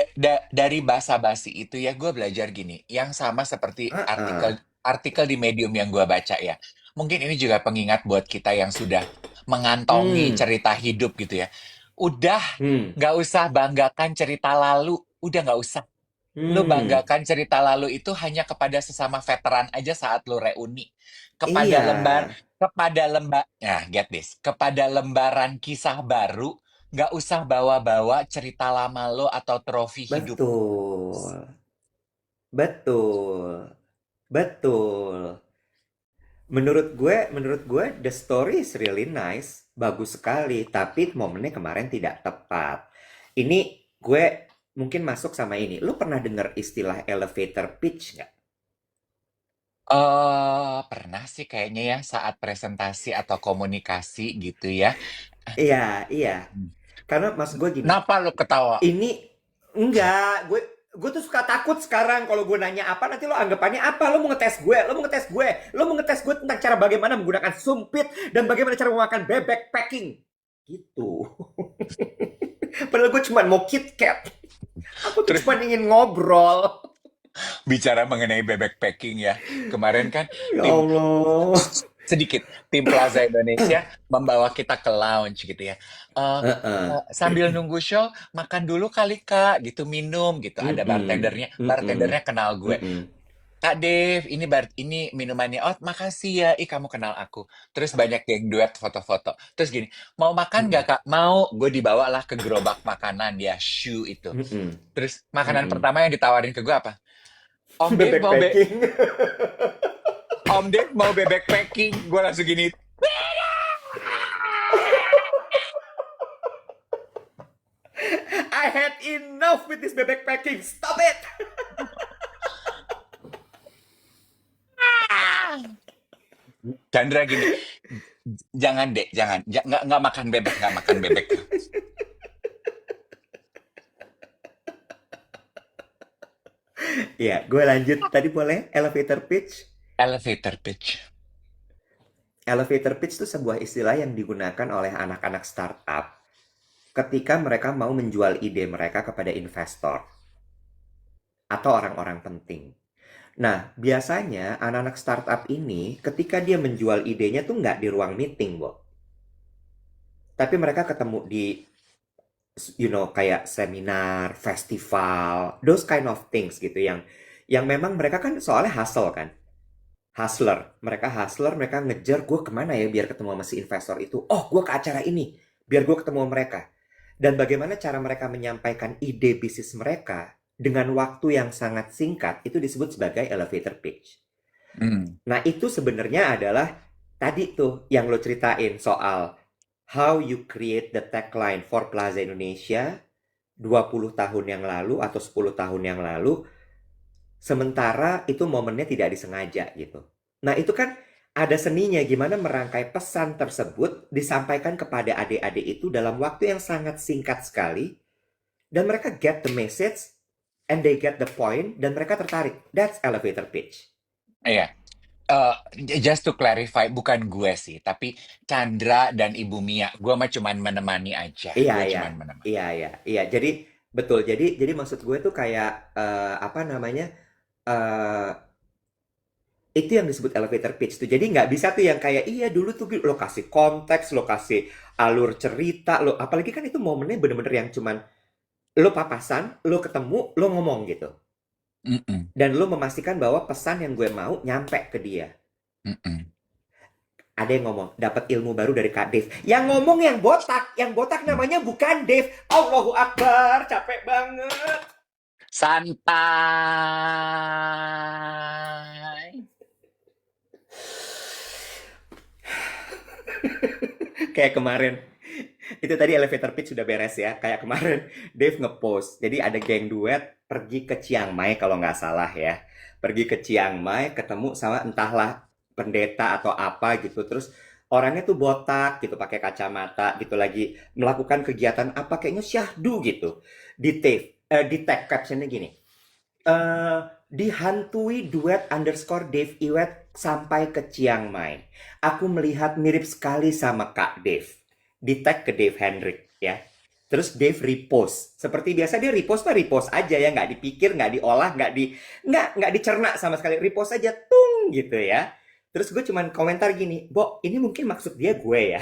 dari basa-basi itu ya gue belajar gini, yang sama seperti Heeh. artikel artikel di Medium yang gue baca ya. Mungkin ini juga pengingat buat kita yang sudah mengantongi Hmm, cerita hidup gitu ya. Udah hmm, nggak usah banggakan cerita lalu, udah nggak usah. Lu hmm. banggakan cerita lalu itu hanya kepada sesama veteran aja saat lu reuni. Iya, Kepada lembar, nah get this, kepada lembaran kisah baru, nggak usah bawa-bawa cerita lama lo atau trofi hidup. betul, betul, betul. Menurut gue, the story is really nice, bagus sekali, tapi momennya kemarin tidak tepat. Ini gue mungkin masuk sama ini. Lu pernah dengar istilah elevator pitch nggak? Pernah sih kayaknya ya saat presentasi atau komunikasi gitu ya. Iya, iya. Karena maksud gue gini, Kenapa lo ketawa? ini enggak, gue tuh suka takut sekarang kalau gue nanya apa nanti lo anggapannya apa, lo mau ngetes gue, lo mau ngetes gue tentang cara bagaimana menggunakan sumpit dan bagaimana cara memakan bebek packing gitu. Padahal gue cuma mau KitKat. Aku tuh Terus cuma ingin ngobrol. bicara mengenai bebek packing ya. Kemarin kan Ya tim Allah. sedikit tim Plaza Indonesia membawa kita ke lounge gitu ya. Eh, Heeh. sambil nunggu show makan dulu kali Kak gitu minum gitu. Ada Mm-mm. bartendernya, Mm-mm. bartendernya kenal gue. Mm-mm. Kak Dev, ini minumannya. Oh, makasih ya. Ih, kamu kenal aku. Terus banyak yang duet foto-foto. Terus gini, mau makan nggak Mm-mm. Kak? Mau. Gue dibawalah ke gerobak makanan ya, shoe itu. Mm-mm. Terus makanan Mm-mm. pertama yang ditawarin ke gue apa? Om Dev Bebek packing. Om Dev mau bebek packing. Gue langsung gini. I had enough with this bebek packing. Stop it. Chandra gini, jangan dek, jangan, nggak makan bebek, nggak makan bebek. Ya, gue lanjut. Tadi boleh elevator pitch? Elevator pitch. Elevator pitch itu sebuah istilah yang digunakan oleh anak-anak startup ketika mereka mau menjual ide mereka kepada investor atau orang-orang penting. Nah, biasanya anak-anak startup ini ketika dia menjual idenya tuh nggak di ruang meeting, Bo. Tapi mereka ketemu di, kayak seminar, festival, those kind of things gitu yang memang mereka kan soalnya hustle kan. Hustler, mereka ngejar gue kemana ya biar ketemu sama si investor itu. Oh, gue ke acara ini, biar gue ketemu sama mereka. Dan bagaimana cara mereka menyampaikan ide bisnis mereka dengan waktu yang sangat singkat, itu disebut sebagai elevator pitch. Hmm. Nah, itu sebenarnya adalah tadi tuh yang lo ceritain soal how you create the tagline for Plaza Indonesia 20 tahun yang lalu atau 10 tahun yang lalu, sementara itu momennya tidak disengaja gitu. Nah, itu kan ada seninya gimana merangkai pesan tersebut disampaikan kepada adik-adik itu dalam waktu yang sangat singkat sekali dan mereka get the message and they get the point dan mereka tertarik. That's elevator pitch. Iya. Eh, just to clarify, bukan gue sih, tapi Chandra dan Ibu Mia. Gue mah cuman menemani aja. Iya, Gue iya. cuman menemani. Iya, iya. Iya, jadi betul. Jadi maksud gue tuh kayak apa namanya? eh itu yang disebut elevator pitch tuh. Jadi nggak bisa tuh yang kayak iya dulu tuh lo kasih konteks, lo kasih alur cerita, lo apalagi kan itu momennya bener-bener yang cuman lo papasan, lo ketemu, lo ngomong gitu. Mhm, Dan lo memastikan bahwa pesan yang gue mau nyampe ke dia. mhm, Ada yang ngomong, dapat ilmu baru dari Kak Dev. Yang ngomong yang botak mmm. namanya bukan Dev. Allahu Akbar, capek banget. Santai. Kayak kemarin, itu tadi elevator pitch sudah beres ya. Kayak kemarin, Dave ngepost. Jadi ada geng duet pergi ke Chiang Mai kalau nggak salah ya. Pergi ke Chiang Mai, ketemu sama entahlah pendeta atau apa gitu. Terus orangnya tuh botak gitu, pakai kacamata gitu lagi melakukan kegiatan apa kayaknya syahdu gitu. Di tag captionnya gini. eh Dihantui duet underscore Dave Iwet sampai ke Chiang Mai. Aku melihat mirip sekali sama Kak Dave. Di tag ke Dave Hendrik ya. Terus Dave repost. Seperti biasa dia repost mah repost aja ya, nggak dipikir, nggak diolah, nggak dicerna sama sekali. Repost aja tung gitu ya. Terus gue cuman komentar gini, Bo, ini mungkin maksud dia gue ya.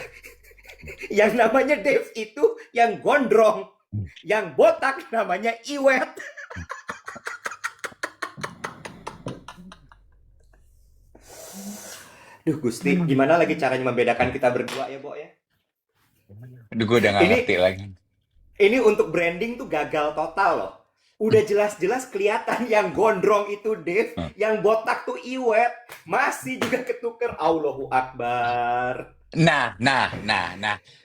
Yang namanya Dave itu yang gondrong, yang botak namanya Iwet. Duh Gusti, gimana lagi caranya membedakan kita berdua ya, Bo ya? Aduh, gue udah nggak ngerti Ini lagi. ini untuk branding tuh gagal total loh. Udah jelas-jelas kelihatan yang gondrong itu Dave, Mmm. yang botak tuh Iwet, masih juga ketuker. Allahu Akbar. Nah,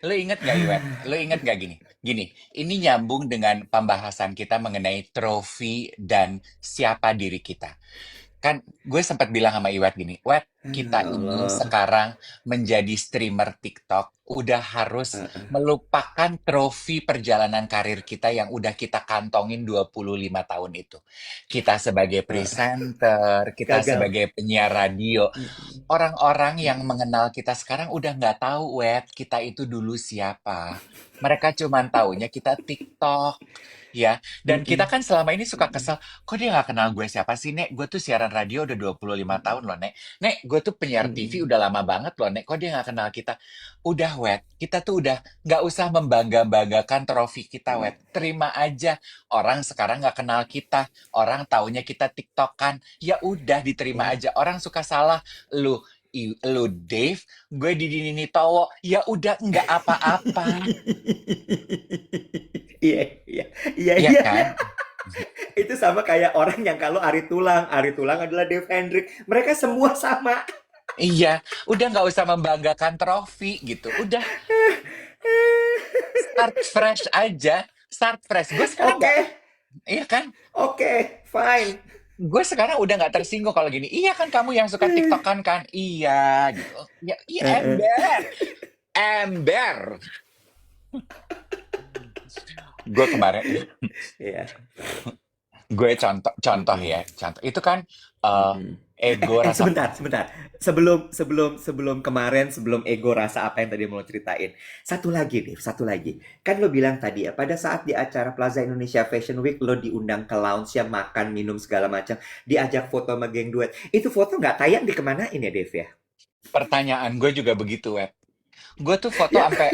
lu inget nggak Iwet? Lu inget nggak gini? Gini, ini nyambung dengan pembahasan kita mengenai trofi dan siapa diri kita. Kan gue sempat bilang sama Iwet gini, Wet, kita Ya ini Allah. sekarang menjadi streamer TikTok udah harus Uh, melupakan trofi perjalanan karir kita yang udah kita kantongin 25 tahun itu. Kita sebagai uh, presenter, kita gagal. sebagai penyiar radio, Mm-mm. orang-orang yang Mm-mm. mengenal kita sekarang udah nggak tahu, Wet, kita itu dulu siapa. Mereka cuman taunya kita TikTok, ya. Dan kita Mm-mm. kan selama ini suka Mm-mm. kesel, kok dia nggak kenal gue siapa sih, Nek? Gue tuh siaran radio udah 25 tahun loh, Nek. Nek, gue tuh penyiar TV Mm-mm. udah lama banget loh, Nek. Kok dia nggak kenal kita? Udah, Wet. Kita tuh udah nggak usah membangga-banggakan trofi kita, Wet. Terima aja. Orang sekarang nggak kenal kita. Orang taunya kita TikTokan. Ya udah, diterima Ya. aja. Orang suka salah. Lu, lu Dave, gue Didi Towo. Ya udah, nggak apa-apa. Iya, iya, iya, Iya iya, iya. kan? Itu sama kayak orang yang kalau Ari Tulang adalah Dave Hendrik. Mereka semua sama. Iya, udah nggak usah membanggakan trofi gitu. Udah start fresh aja, start fresh. Gue sekarang nggak, Oke, iya kan? oke, fine. Gue sekarang udah nggak tersinggung kalau gini. Iya kan kamu yang suka TikTokan kan? Iya gitu. Ya, iya ember, ember. Gue kemarin, Iya. gue contoh, contoh Mm-mm. ya, contoh. Itu kan eh, Mm-mm. ego rasa. Sebentar, sebentar. Sebelum kemarin, sebelum ego rasa apa yang tadi mau lo ceritain. Satu lagi, Dev, satu lagi. Kan lo bilang tadi ya, pada saat di acara Plaza Indonesia Fashion Week, lo diundang ke lounge yang makan, minum segala macam, diajak foto sama geng duet. Itu foto nggak tayang di kemanain ya, Dev ya? Pertanyaan gue juga begitu, Web. Gue tuh foto Ya, sampai,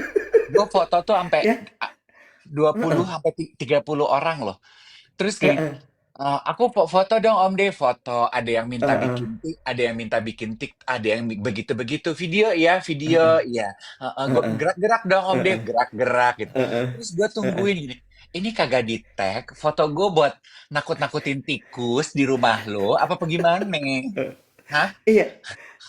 gue foto tuh sampai ya. 20 Heeh, sampai 30 orang loh. Terus gini, heeh, aku foto dong Om Deh, foto. Ada yang minta heeh, bikin tik, ada yang minta bikin tik, ada yang begitu-begitu. Video ya, heeh, video, iya. Gua heeh, gerak-gerak dong Om Deh, heeh, gerak-gerak gitu. heeh, Terus gue heeh. tungguin gini. Ini kagak di tag, foto gue buat nakut-nakutin tikus di rumah lo, apa gimana? Hah? Iya,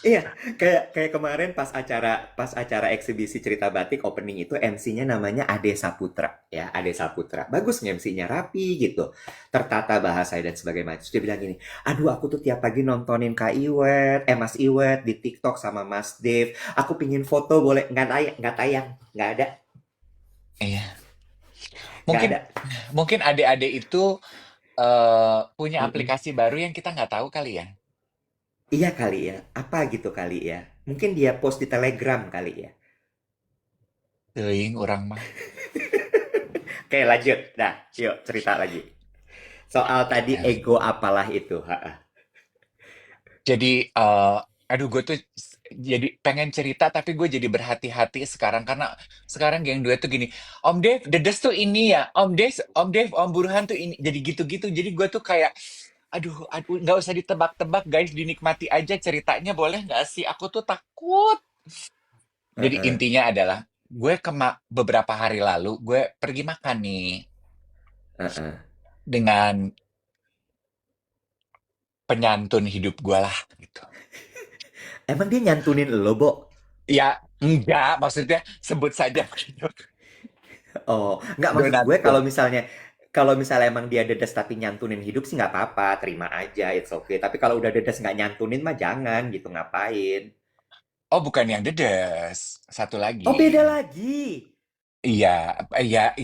iya, kayak kayak kemarin pas acara eksibisi cerita batik opening itu MC-nya namanya Ade Saputra ya, Ade Saputra. Bagus MC-nya rapi gitu. Tertata bahasa dan sebagainya. Terus dia bilang gini, "Aduh, aku tuh tiap pagi nontonin Kak Iwet, Mas Iwet di TikTok sama Mas Dev. Aku pingin foto boleh nggak tayang, nggak tayang, nggak ada, Iya. nggak Mungkin ada." mungkin adik-adik itu punya Mm-mm. aplikasi baru yang kita nggak tahu kali ya. Iya kali ya, apa gitu kali ya. Mungkin dia post di Telegram kali ya. Teuing orang mah. Oke, lanjut. Nah, yuk cerita lagi. Soal tadi Nah, ego apalah itu. Ha-ha. jadi, aduh gue tuh jadi pengen cerita tapi gue jadi berhati-hati sekarang karena sekarang geng duet tuh gini, Om Dev, Dedes tuh ini ya, Om Dev, Om Burhan tuh ini, jadi gitu-gitu. Jadi gue tuh kayak, aduh, nggak usah ditebak-tebak guys, dinikmati aja ceritanya boleh nggak sih? Aku tuh takut. Jadi Heeh, intinya adalah, gue beberapa hari lalu, gue pergi makan nih heeh. dengan penyantun hidup gue lah gitu. Emang dia nyantunin lo, Bo? Ya, enggak, maksudnya sebut saja Oh, nggak maksud gue donatku. kalau misalnya emang dia dedes tapi nyantunin hidup sih nggak apa-apa, terima aja, it's okay. Tapi kalau udah dedes nggak nyantunin mah jangan gitu, ngapain? Oh, bukan yang dedes. Satu Oh, lagi. beda lagi. Iya, iya,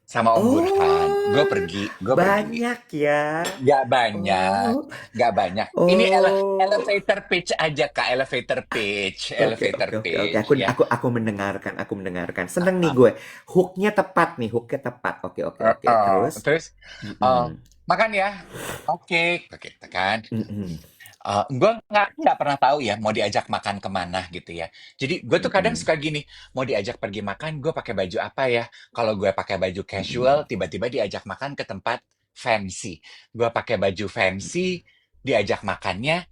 sama Om Burhan. Gue Oh, pergi, gue pergi. banyak ya. Gak banyak, Oh, gak banyak. Ini oh. elevator pitch aja, Kak. Elevator pitch, Oke, elevator oke, oke, oke. pitch, ya. Aku mendengarkan, aku mendengarkan. Seneng nih gue. Hooknya tepat nih, hooknya tepat. Oke, oke, oke. Terus? Terus, eh, Mm-mm. makan ya. Oke, oke, kan. Mm-mm. Gue nggak pernah tahu ya mau diajak makan kemana gitu ya. Jadi gue tuh kadang Mm-mm. suka gini, mau diajak pergi makan, gue pakai baju apa ya? Kalau gue pakai baju casual, Mm-mm. tiba-tiba diajak makan ke tempat fancy. Gue pakai baju fancy, diajak makannya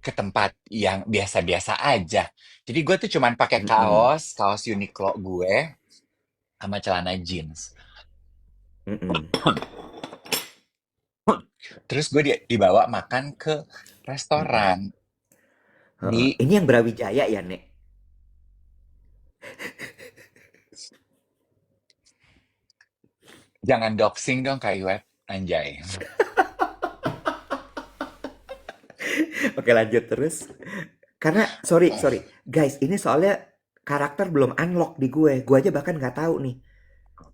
ke tempat yang biasa-biasa aja. Jadi gue tuh cuman pakai Mm-mm. kaos Uniqlo gue sama celana jeans. Mm-mm. Terus gue dibawa makan ke Mm-mm. restoran Heeh. di. Ini yang Brawijaya ya, Nek? Jangan doxing dong Kak Iwet, anjay. Oke, lanjut terus. Karena, sorry, sorry. Guys, ini soalnya karakter belum unlock di gue. Gue aja bahkan nggak tahu nih.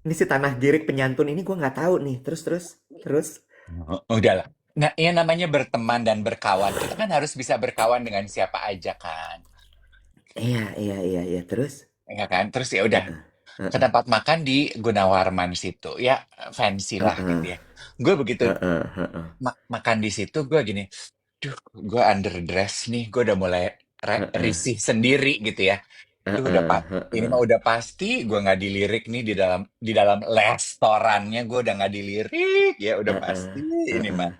Ini si Tanah Girik penyantun ini gue nggak tahu nih. Terus, terus, terus. Udahlah. Nah, yang namanya berteman dan berkawan, kita kan harus bisa berkawan dengan siapa aja kan, Iya, iya, iya, iya. Terus? ya kan? Terus ya udah Heeh. ke Heeh. tempat makan di Gunawarman situ, ya fancy lah gitu Heeh. ya. Gue begitu Heeh. Heeh. makan di situ, gue gini, duh, gue underdress nih, gue udah mulai Heeh. risih sendiri gitu ya. Duh, Heeh. ini Heeh. mah udah pasti gue nggak dilirik nih di dalam restorannya, gue udah nggak dilirik ya udah Heeh. pasti ini Heeh. mah.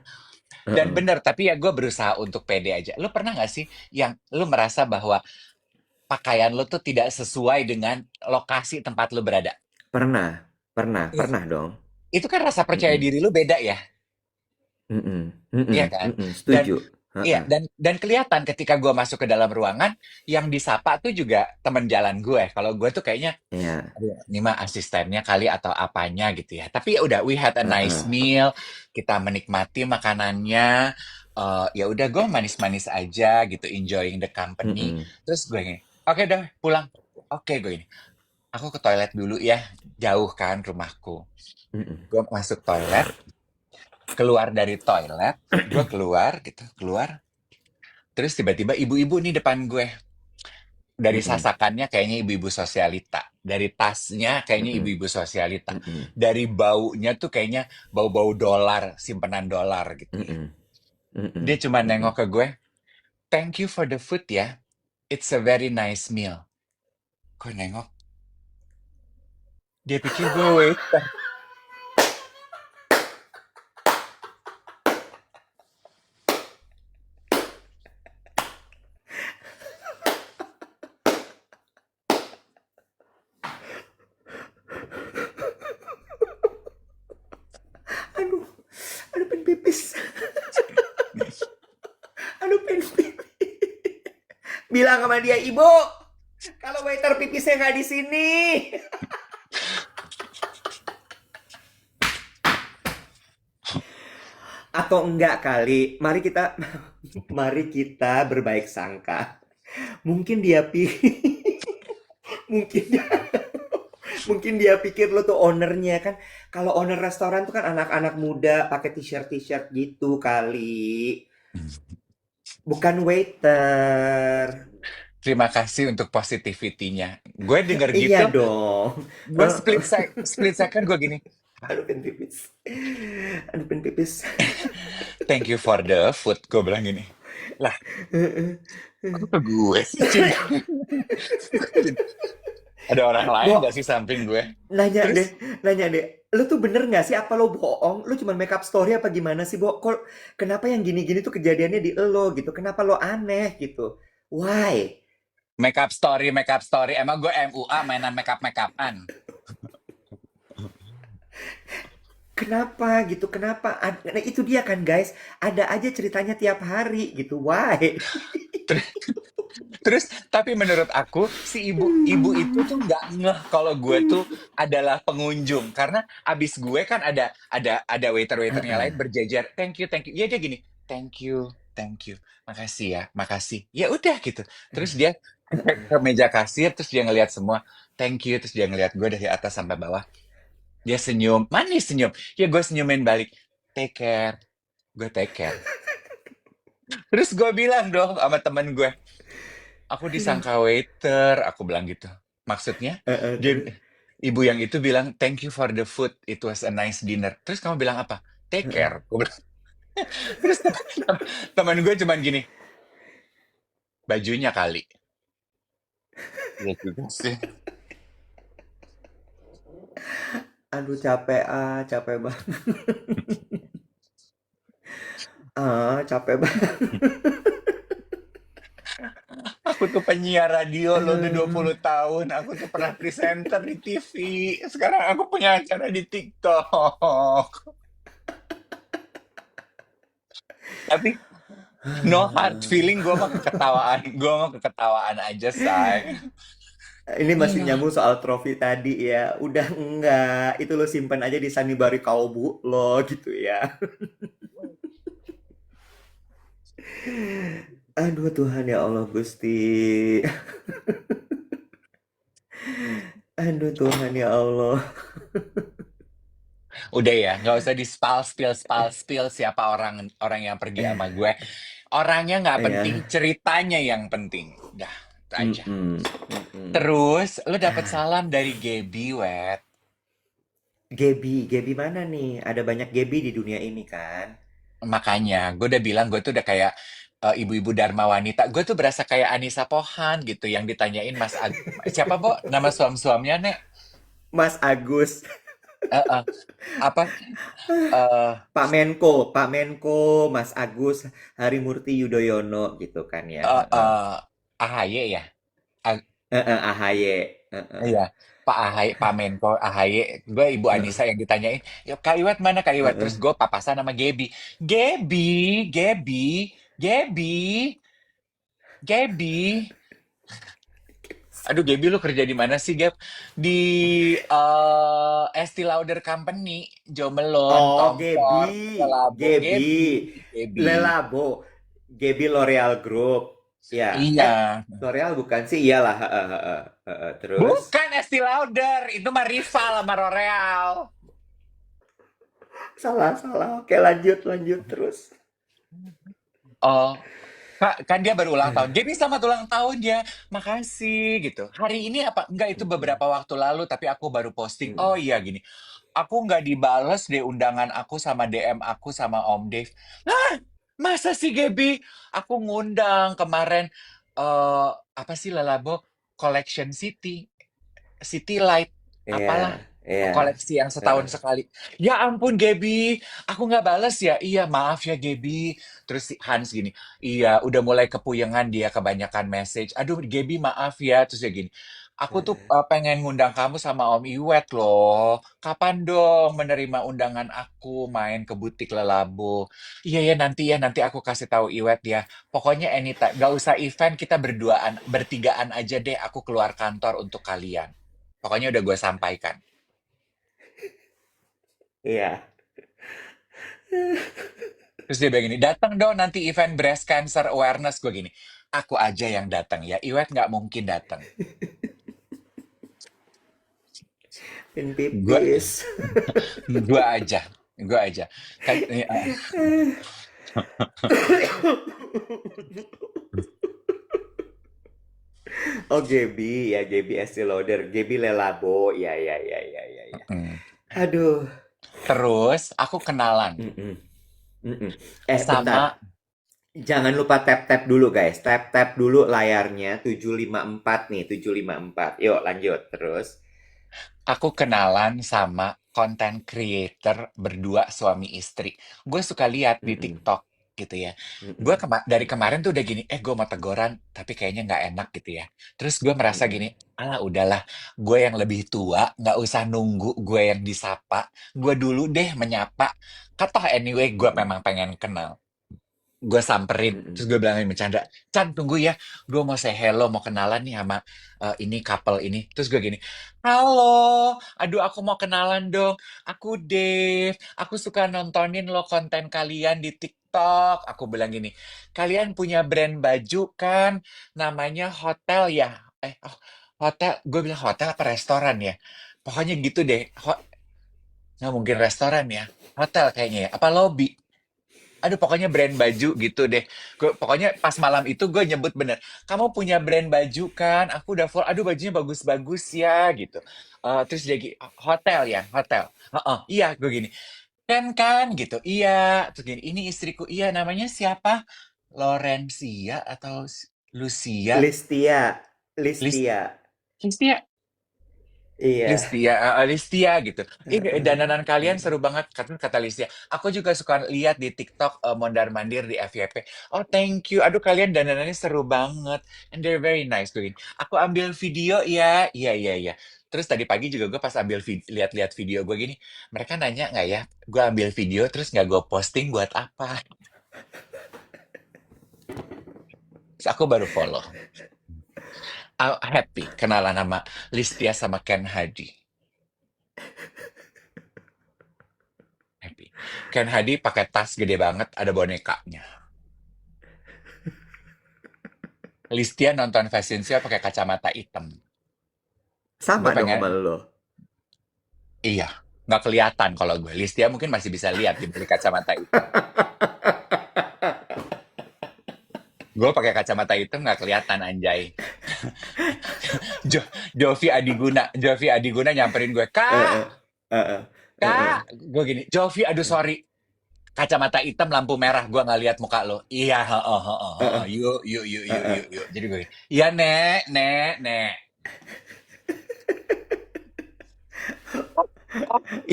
Dan Heeh. bener, tapi ya gue berusaha untuk pede aja. Lo pernah nggak sih yang lo merasa bahwa pakaian lo tuh tidak sesuai dengan lokasi tempat lo berada? Pernah, pernah, Ih, pernah dong. itu kan rasa percaya Mm-mm. diri lo beda ya, Mm-mm. Mm-mm. iya kan? Mm-mm. Dan Setuju. iya, Heeh. dan kelihatan ketika gue masuk ke dalam ruangan, yang disapa tuh juga teman jalan gue. Kalau gue tuh kayaknya, Iya. aduh, ini mah asistennya kali atau apanya gitu ya. Tapi ya udah, we had a nice Heeh. meal, kita menikmati makanannya. Ya udah, gue manis-manis aja gitu, enjoying the company. Mm-mm. Terus gue gini, oke udah pulang. Oke gue ini, aku ke toilet dulu ya, jauh kan rumahku. Mm-mm. Gue masuk toilet, keluar dari toilet, gue keluar gitu, keluar. Terus tiba-tiba ibu-ibu nih depan gue. Dari Mm-mm. sasakannya kayaknya ibu-ibu sosialita. Dari tasnya kayaknya Mm-mm. ibu-ibu sosialita. Mm-mm. Dari baunya tuh kayaknya bau-bau dolar, simpenan dolar gitu ya. Mm-mm. Mm-mm. Dia cuma Mm-mm. nengok ke gue, thank you for the food ya. It's a very nice meal. Gue nengok, dia pikir gue waiter. Aduh, aduh pengen pipis. Aduh pengen pipis. Bilang sama dia, Ibu, kalau waiter pipisnya nggak di sini. Atau enggak kali, mari kita berbaik sangka. Mungkin dia mungkin dia, mungkin dia pikir lo tuh ownernya kan. Kalau owner restoran tuh kan anak-anak muda pakai t-shirt gitu kali. Bukan waiter. Terima kasih untuk positivity-nya. Gue denger Iya gitu, dong. gue split second gue gini, "Hah? Aduh pengen pipis. Aduh pengen pipis. Thank you for the food," gue bilang gini. Lah, kok ke gue sih, Cin? Ada orang lain Bo, gak sih samping gue? nanya deh, Terus nanya deh. Lu tuh bener gak sih? Apa lo bohong? Lu cuma make up story apa gimana sih, Bo? Kok, kenapa yang gini-gini tuh kejadiannya di lo gitu? Kenapa lo aneh gitu? Why? make up story. Emang gue MUA mainan make upan. Kenapa gitu? Kenapa? Nah, itu dia kan, guys. Ada aja ceritanya tiap hari gitu. Why? Terus, tapi menurut aku si ibu-ibu itu tuh nggak ngeh kalau gue tuh adalah pengunjung karena abis gue kan ada waiter-waiternya lain berjejer, thank you, ya dia gini, thank you, makasih ya, makasih, ya udah gitu. Terus dia ke meja kasir, terus dia ngelihat semua, thank you, terus dia ngelihat gue dari atas sampai bawah, dia senyum, manis senyum, ya gue senyumin balik, take care, gue take care. Terus gue bilang dong sama temen gue, aku disangka waiter, aku bilang gitu. Maksudnya, dia Terus? ibu yang itu bilang, thank you for the food, it was a nice dinner. Terus kamu bilang apa? Take care. Aku bilang. Terus teman gue cuman gini, bajunya kali. Ya juga sih. Aduh capek ah, capek banget. Ah, capek banget. Aku tuh penyiar radio loh udah Aduh. 20 tahun. Aku tuh pernah presenter di TV. Sekarang aku punya acara di TikTok. Tapi no hard feeling, gue mah keketawaan. Gue mah keketawaan aja, say. Ini masih nyambung soal trofi tadi ya. Udah enggak, itu lo simpan aja di sanibari kaubu lo gitu ya. Aduh Tuhan ya Allah Gusti. Aduh Tuhan ya Allah. Udah ya, nggak usah di spill siapa orang orang yang pergi sama gue. Orangnya nggak penting, Ya. ceritanya yang penting. Dah, itu aja. Mm-mm. Mm-mm. Terus, lo dapet salam dari Gaby, Wet. Gebi mana nih? Ada banyak Gebi di dunia ini kan? Makanya, gue udah bilang gue tuh udah kayak ibu-ibu Dharma wanita. Gue tuh berasa kayak Anissa Pohan gitu, yang ditanyain siapa, Bo? Nama suam-suamnya, Nek? Mas Agus, Eh, eh, apa? Eh, Pak Menko, Mas Agus, Harimurti Yudhoyono gitu kan ya. Heeh. AHY ya? Heeh, AHY. Heeh. Iya, Pak AHY, Pak Menko AHY, gue Ibu Heeh. Anissa yang ditanyain, ya Kak Iwat mana Kak Iwat? Terus Heeh. gue papasan sama Gaby. Gaby, Gaby, Gaby, Gaby. Aduh, Gaby lu kerja di mana sih, Gab? Di Estee Lauder Company, Jomelon, Oh, Tomfort, Gebi, Labo, Gaby, Gebi, Gaby. Lelabo, Gebi L'Oreal Group. Ya, Iya, L'Oreal bukan sih? Iyalah. Heeh, heeh, heeh. Terus bukan Estee Lauder, itu mah rival sama L'Oreal. salah, salah. Oke, lanjut, lanjut terus. Oh, Kak, kan dia baru ulang tahun. Jadi selamat ulang tahun ya. Makasih gitu. Hari ini apa? Enggak, itu Mm-mm, beberapa waktu lalu, tapi aku baru posting. Oh mm-mm. iya gini. Aku nggak dibales deh undangan aku sama DM aku sama Om Dave. Hah? Masa sih, Gaby? Aku ngundang kemarin apa sih Lalabo? Collection City. City Light, Iya, apalah, iya. koleksi yang setahun Heeh. sekali. Ya ampun Gaby, aku nggak bales ya. Iya maaf ya Gaby. Terus si Hans gini, iya udah mulai kepuyengan dia kebanyakan message. Aduh Gaby maaf ya. Terus dia gini, aku tuh pengen ngundang kamu sama Om Iwet loh. Kapan dong menerima undangan aku main ke butik Lelabo? Iya ya, nanti aku kasih tahu Iwet ya. Pokoknya anytime, nggak usah event, kita berduaan, bertigaan aja deh. Aku keluar kantor untuk kalian. Pokoknya udah gue sampaikan. Iya. Terus dia bilang gini, datang dong nanti event breast cancer awareness. Gue gini, aku aja yang datang ya. Iwet nggak mungkin datang. Pin Gue, pipis. gue aja, gue aja. Kan, Oh, Gaby, ya Gaby Estee Lauder, Gaby Lelabo, ya ya ya ya ya ya. Mm. Aduh. Terus aku kenalan Mm-mm, mm-mm. Bentar. sama Jangan lupa tap-tap dulu guys. Tap-tap dulu layarnya 754 nih, 754. Yuk lanjut terus. sama content creator berdua suami istri. Gue suka lihat di Mm-mm, TikTok gitu ya. Gue mm-mm, dari mm-mm, kemarin tuh udah gini, gue mau teguran, tapi kayaknya nggak enak gitu ya. Terus gue merasa mm-mm, gini, alah udahlah, gue yang lebih tua, nggak usah nunggu gue yang disapa. Gue dulu deh menyapa. Kata anyway, gue mm-mm, memang pengen kenal. Gue samperin, mm-mm, terus gue bilangin bercanda, Chan tunggu ya, gue mau say hello, mau kenalan nih sama ini couple ini. Terus gue gini, halo, aduh aku mau kenalan dong, aku Dave, aku suka nontonin lo konten kalian di TikTok. Aku bilang gini, kalian punya brand baju kan, namanya Hotel ya? Hotel, gue bilang hotel apa restoran ya? Pokoknya gitu deh, nggak mungkin restoran ya, hotel kayaknya ya, apa lobby? Aduh, pokoknya brand baju gitu deh. Pokoknya pas malam itu gue nyebut bener. Kamu punya brand baju kan? Aku udah follow. Aduh, bajunya bagus-bagus ya gitu. Terus dia gini, hotel ya, hotel. Heeh, iya, gue gini. Kan gitu. Iya. Terus gini, ini istriku. Iya, namanya siapa? Lorencia atau Lucia? Listia, Lis Listia. Listia. Iya. Listia gitu. Heeh, Dandanan kalian heeh. seru banget, kata Listia. Aku juga suka lihat di TikTok mondar-mandir di FYP. Oh, thank you. Aduh, kalian dandanannya seru banget. And they're very nice doing. Aku ambil video ya. Iya, iya, iya. Terus tadi pagi juga gue pas lihat-lihat video gue gini, mereka nanya nggak ya, gue ambil video terus nggak gue posting buat apa? Terus aku baru follow. Happy kenalan sama Listia sama Ken Hadi. Happy. Ken Hadi pakai tas gede banget, ada bonekanya. Listia nonton fashion show pakai kacamata hitam. Sama Gue dong sama pengen, lo. iya, nggak kelihatan kalau gue. Listia mungkin masih bisa lihat di balik kacamata hitam. Gue pakai kacamata hitam nggak kelihatan anjay. Jo, Jovi Adiguna nyamperin gue, Heeh, Kak, heeh, heeh. Kak, gue gini, Jovi, aduh sorry, kacamata hitam lampu merah, gue nggak lihat muka lo. Iya, heeh, heeh, heeh. Heeh, Yuk, yuk, yuk, yuk, heeh. yuk, yuk. Jadi gue gini, iya nek, nek, nek.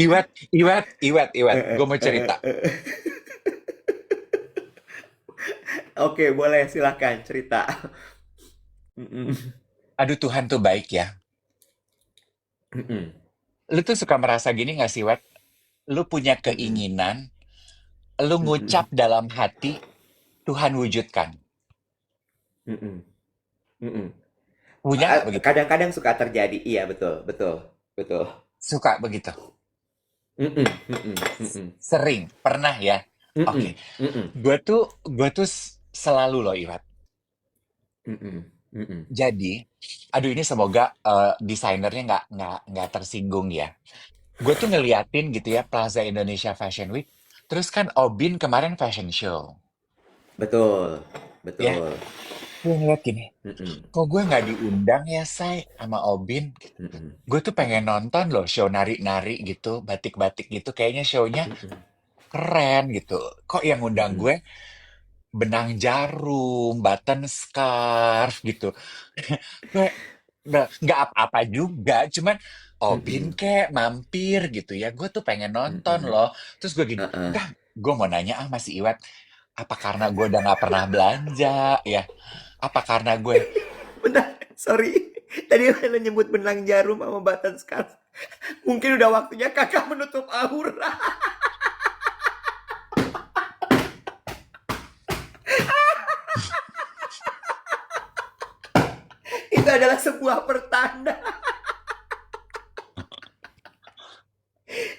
Iwet, Iwet, Iwet, Iwet. Heeh, Gue mau heeh, cerita. heeh. Oke, boleh silahkan cerita. Mm-mm. Aduh Tuhan tuh baik ya. Mm-mm. Lu tuh suka merasa gini gak sih, Wet? Lu punya Mm-mm. keinginan, lu ngucap Mm-mm. dalam hati, Tuhan wujudkan. Mm-mm. Mm-mm. Punya nggak begitu? Kadang-kadang suka terjadi. Iya, betul, betul, betul. Suka begitu? Mm-mm. Mm-mm. Mm-mm. Sering? Pernah ya? Mm-mm. Oke. Mm-mm. Gue tuh selalu loh, Iwet. Mm-mm. Mm-mm. Jadi, aduh ini semoga desainernya nggak tersinggung ya. Gue tuh ngeliatin gitu ya Plaza Indonesia Fashion Week. Terus kan Obin kemarin fashion show. Betul, Ya, betul. gue ngeliat gini. Mm-mm. Kok gue nggak diundang ya, Say, sama Obin? Mm-mm. Gue tuh pengen Mm-mm. nonton loh show nari-nari gitu, batik-batik gitu. Kayaknya show-nya Mm-mm. keren gitu. Kok yang undang Mm-mm. gue benang jarum, button scarf gitu. Gue nggak apa-apa juga, cuman Obin Mm-mm. kek mampir gitu ya. Gue tuh pengen nonton Mm-mm. loh. Terus gue gini, Heeh. enggak, gue mau nanya Mas Iwat, apa karena gue udah nggak pernah belanja ya? Apa karena gue Bentar, sorry. Tadi lo nyebut benang jarum sama button scarf. Mungkin udah waktunya kakak menutup aura. Itu adalah sebuah pertanda.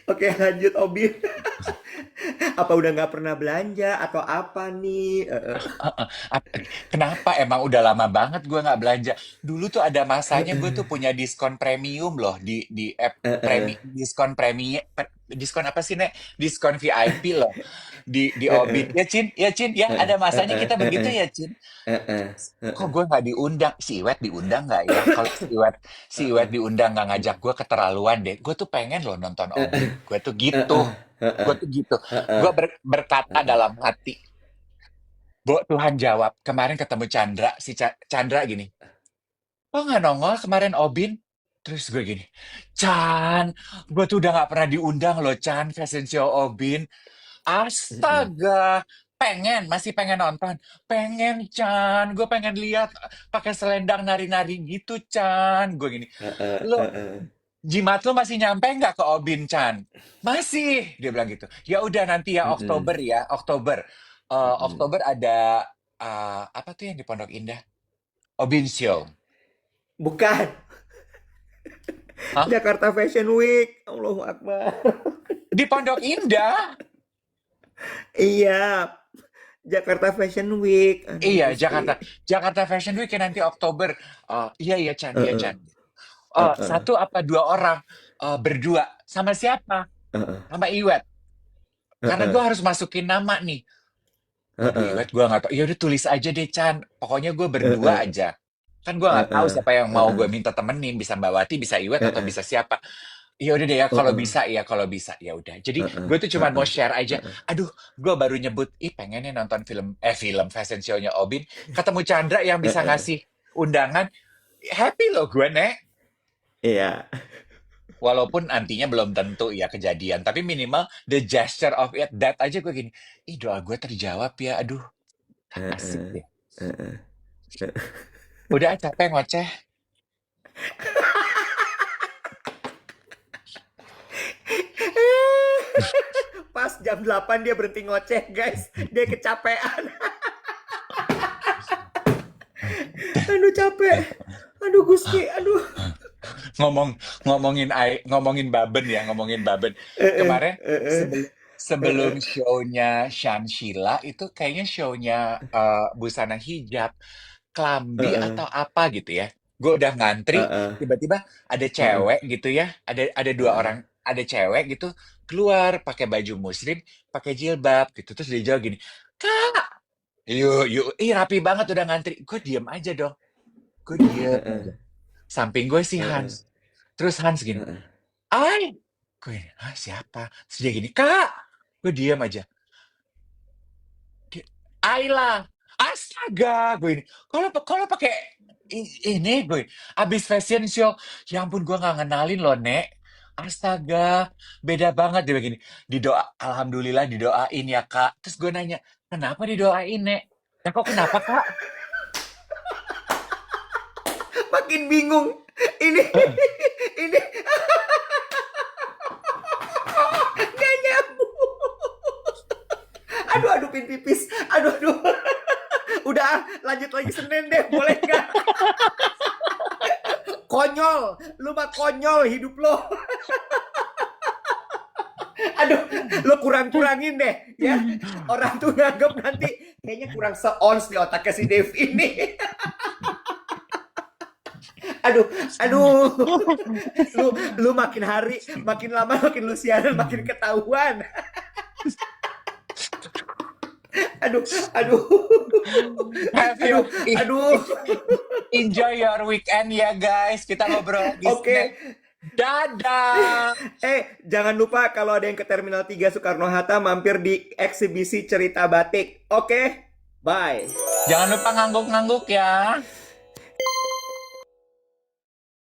Oke, lanjut Obin. Apa udah nggak pernah belanja atau apa nih? Heeh. Kenapa emang udah lama banget gue nggak belanja. Dulu tuh ada masanya gue tuh punya diskon premium loh di app diskon diskon apa sih Nek? Diskon VIP loh di Obit. Ya Cin, ya Cin, ya ada masanya kita begitu ya Cin. Kok gue nggak diundang? Si Iwet diundang nggak ya? Kalau si Iwet diundang nggak ngajak gue keterlaluan deh. Gue tuh pengen loh nonton Obit. Gue tuh gitu. Gue tuh gitu. Gue berkata dalam hati, Bo, Tuhan jawab. Kemarin ketemu Chandra, si Chandra gini. Kok nggak nongol kemarin Obin? Terus gue gini, Chan, gue tuh udah nggak pernah diundang loh Chan, fashion show Obin. Astaga, masih pengen nonton. Pengen Chan, gue pengen lihat pakai selendang nari-nari gitu Chan. Gue gini, lo jimat lo masih nyampe nggak ke Obin Chan? Masih, dia bilang gitu. Ya udah nanti ya Oktober ya, Oktober. Oktober ada apa tuh yang di Pondok Indah? Obin Show. Bukan, Hah? Jakarta Fashion Week. Allahu Akbar. Di Pondok Indah? Iya, Jakarta Fashion Week. Aduh, Iya, Gusti. Jakarta Fashion Week yang nanti Oktober. Iya, iya, Chan, iya, Heeh, Chan. heeh, Satu apa dua orang? Berdua. Sama siapa? heeh, Sama Iwet. Karena gue heeh, harus masukin nama nih. Waduh, heeh, Iwet, gue nggak tahu. Ya udah tulis aja deh, Chan. Pokoknya gue berdua heeh, aja. Kan gue nggak tahu heeh, siapa yang mau gue heeh, minta temenin. Bisa Mbak Wati, bisa Iwet, atau heeh, bisa siapa. Ya udah deh ya, kalau heeh, bisa ya, kalau bisa ya udah. Jadi heeh, gue tuh cuma mau heeh, share aja. heeh, Aduh, gue baru nyebut, ih pengennya nonton film fashion show-nya Obin. Ketemu Chandra yang bisa heeh. ngasih undangan. Happy loh gue, Nek. Iya. Walaupun nantinya belum tentu ya kejadian. Tapi minimal the gesture of it, that aja gue gini. Ih doa gue terjawab ya, aduh asik Heeh, deh. heeh. Udah capek ngoceh. Pas jam 8 dia berhenti ngoceh, guys. Dia kecapean. Aduh, capek. Aduh, Gusti. Aduh. ngomong ngomongin Baben ya, ngomongin Baben. Heeh, Kemarin heeh, sebelum sebelum heeh, show-nya Shanshila itu kayaknya show-nya Busana Hijab, Klambi heeh, atau apa gitu ya. Gue udah ngantri, heeh, tiba-tiba ada heeh, cewek gitu ya, ada dua heeh. orang, ada cewek gitu keluar pakai baju muslim, pakai jilbab gitu. Terus dia jawab gini, Kak, yuk, yuk, ih rapi banget udah ngantri. Gue diem aja dong, gue diem aja. Heeh, Samping gue si heeh, Hans. Terus Hans gini, heeh. Ai, gue gini, ah siapa? Terus dia gini, Kak, gue diem aja. Ayla, astaga, gue ini. Kalau pakai ini gue abis fashion show, ya ampun gue nggak ngenalin loh Nek. Astaga, beda banget dia begini. Alhamdulillah didoain ya Kak. Terus gue nanya, kenapa didoain Nek? Ya kok kenapa Kak? Makin bingung. Ini, Heeh. ini nggak nyambung. Aduh, aduh, pin pipis. Aduh, aduh. Udah, lanjut lagi Senin deh. Boleh nggak? Konyol. Lu mah konyol hidup lo. Aduh, lo kurang-kurangin deh. Ya, orang tuh nganggep nanti kayaknya kurang seons di otaknya si Dev ini. Aduh, aduh. Lu lu makin hari, makin lama makin lu siaran makin ketahuan. Aduh, aduh. Have you Aduh, aduh. enjoy your weekend ya guys. Kita ngobrol lagi Senin. Oke. Dadah. Jangan lupa kalau ada yang ke Terminal 3 Soekarno-Hatta mampir di eksibisi cerita batik. Oke. Bye. Jangan lupa ngangguk-ngangguk ya.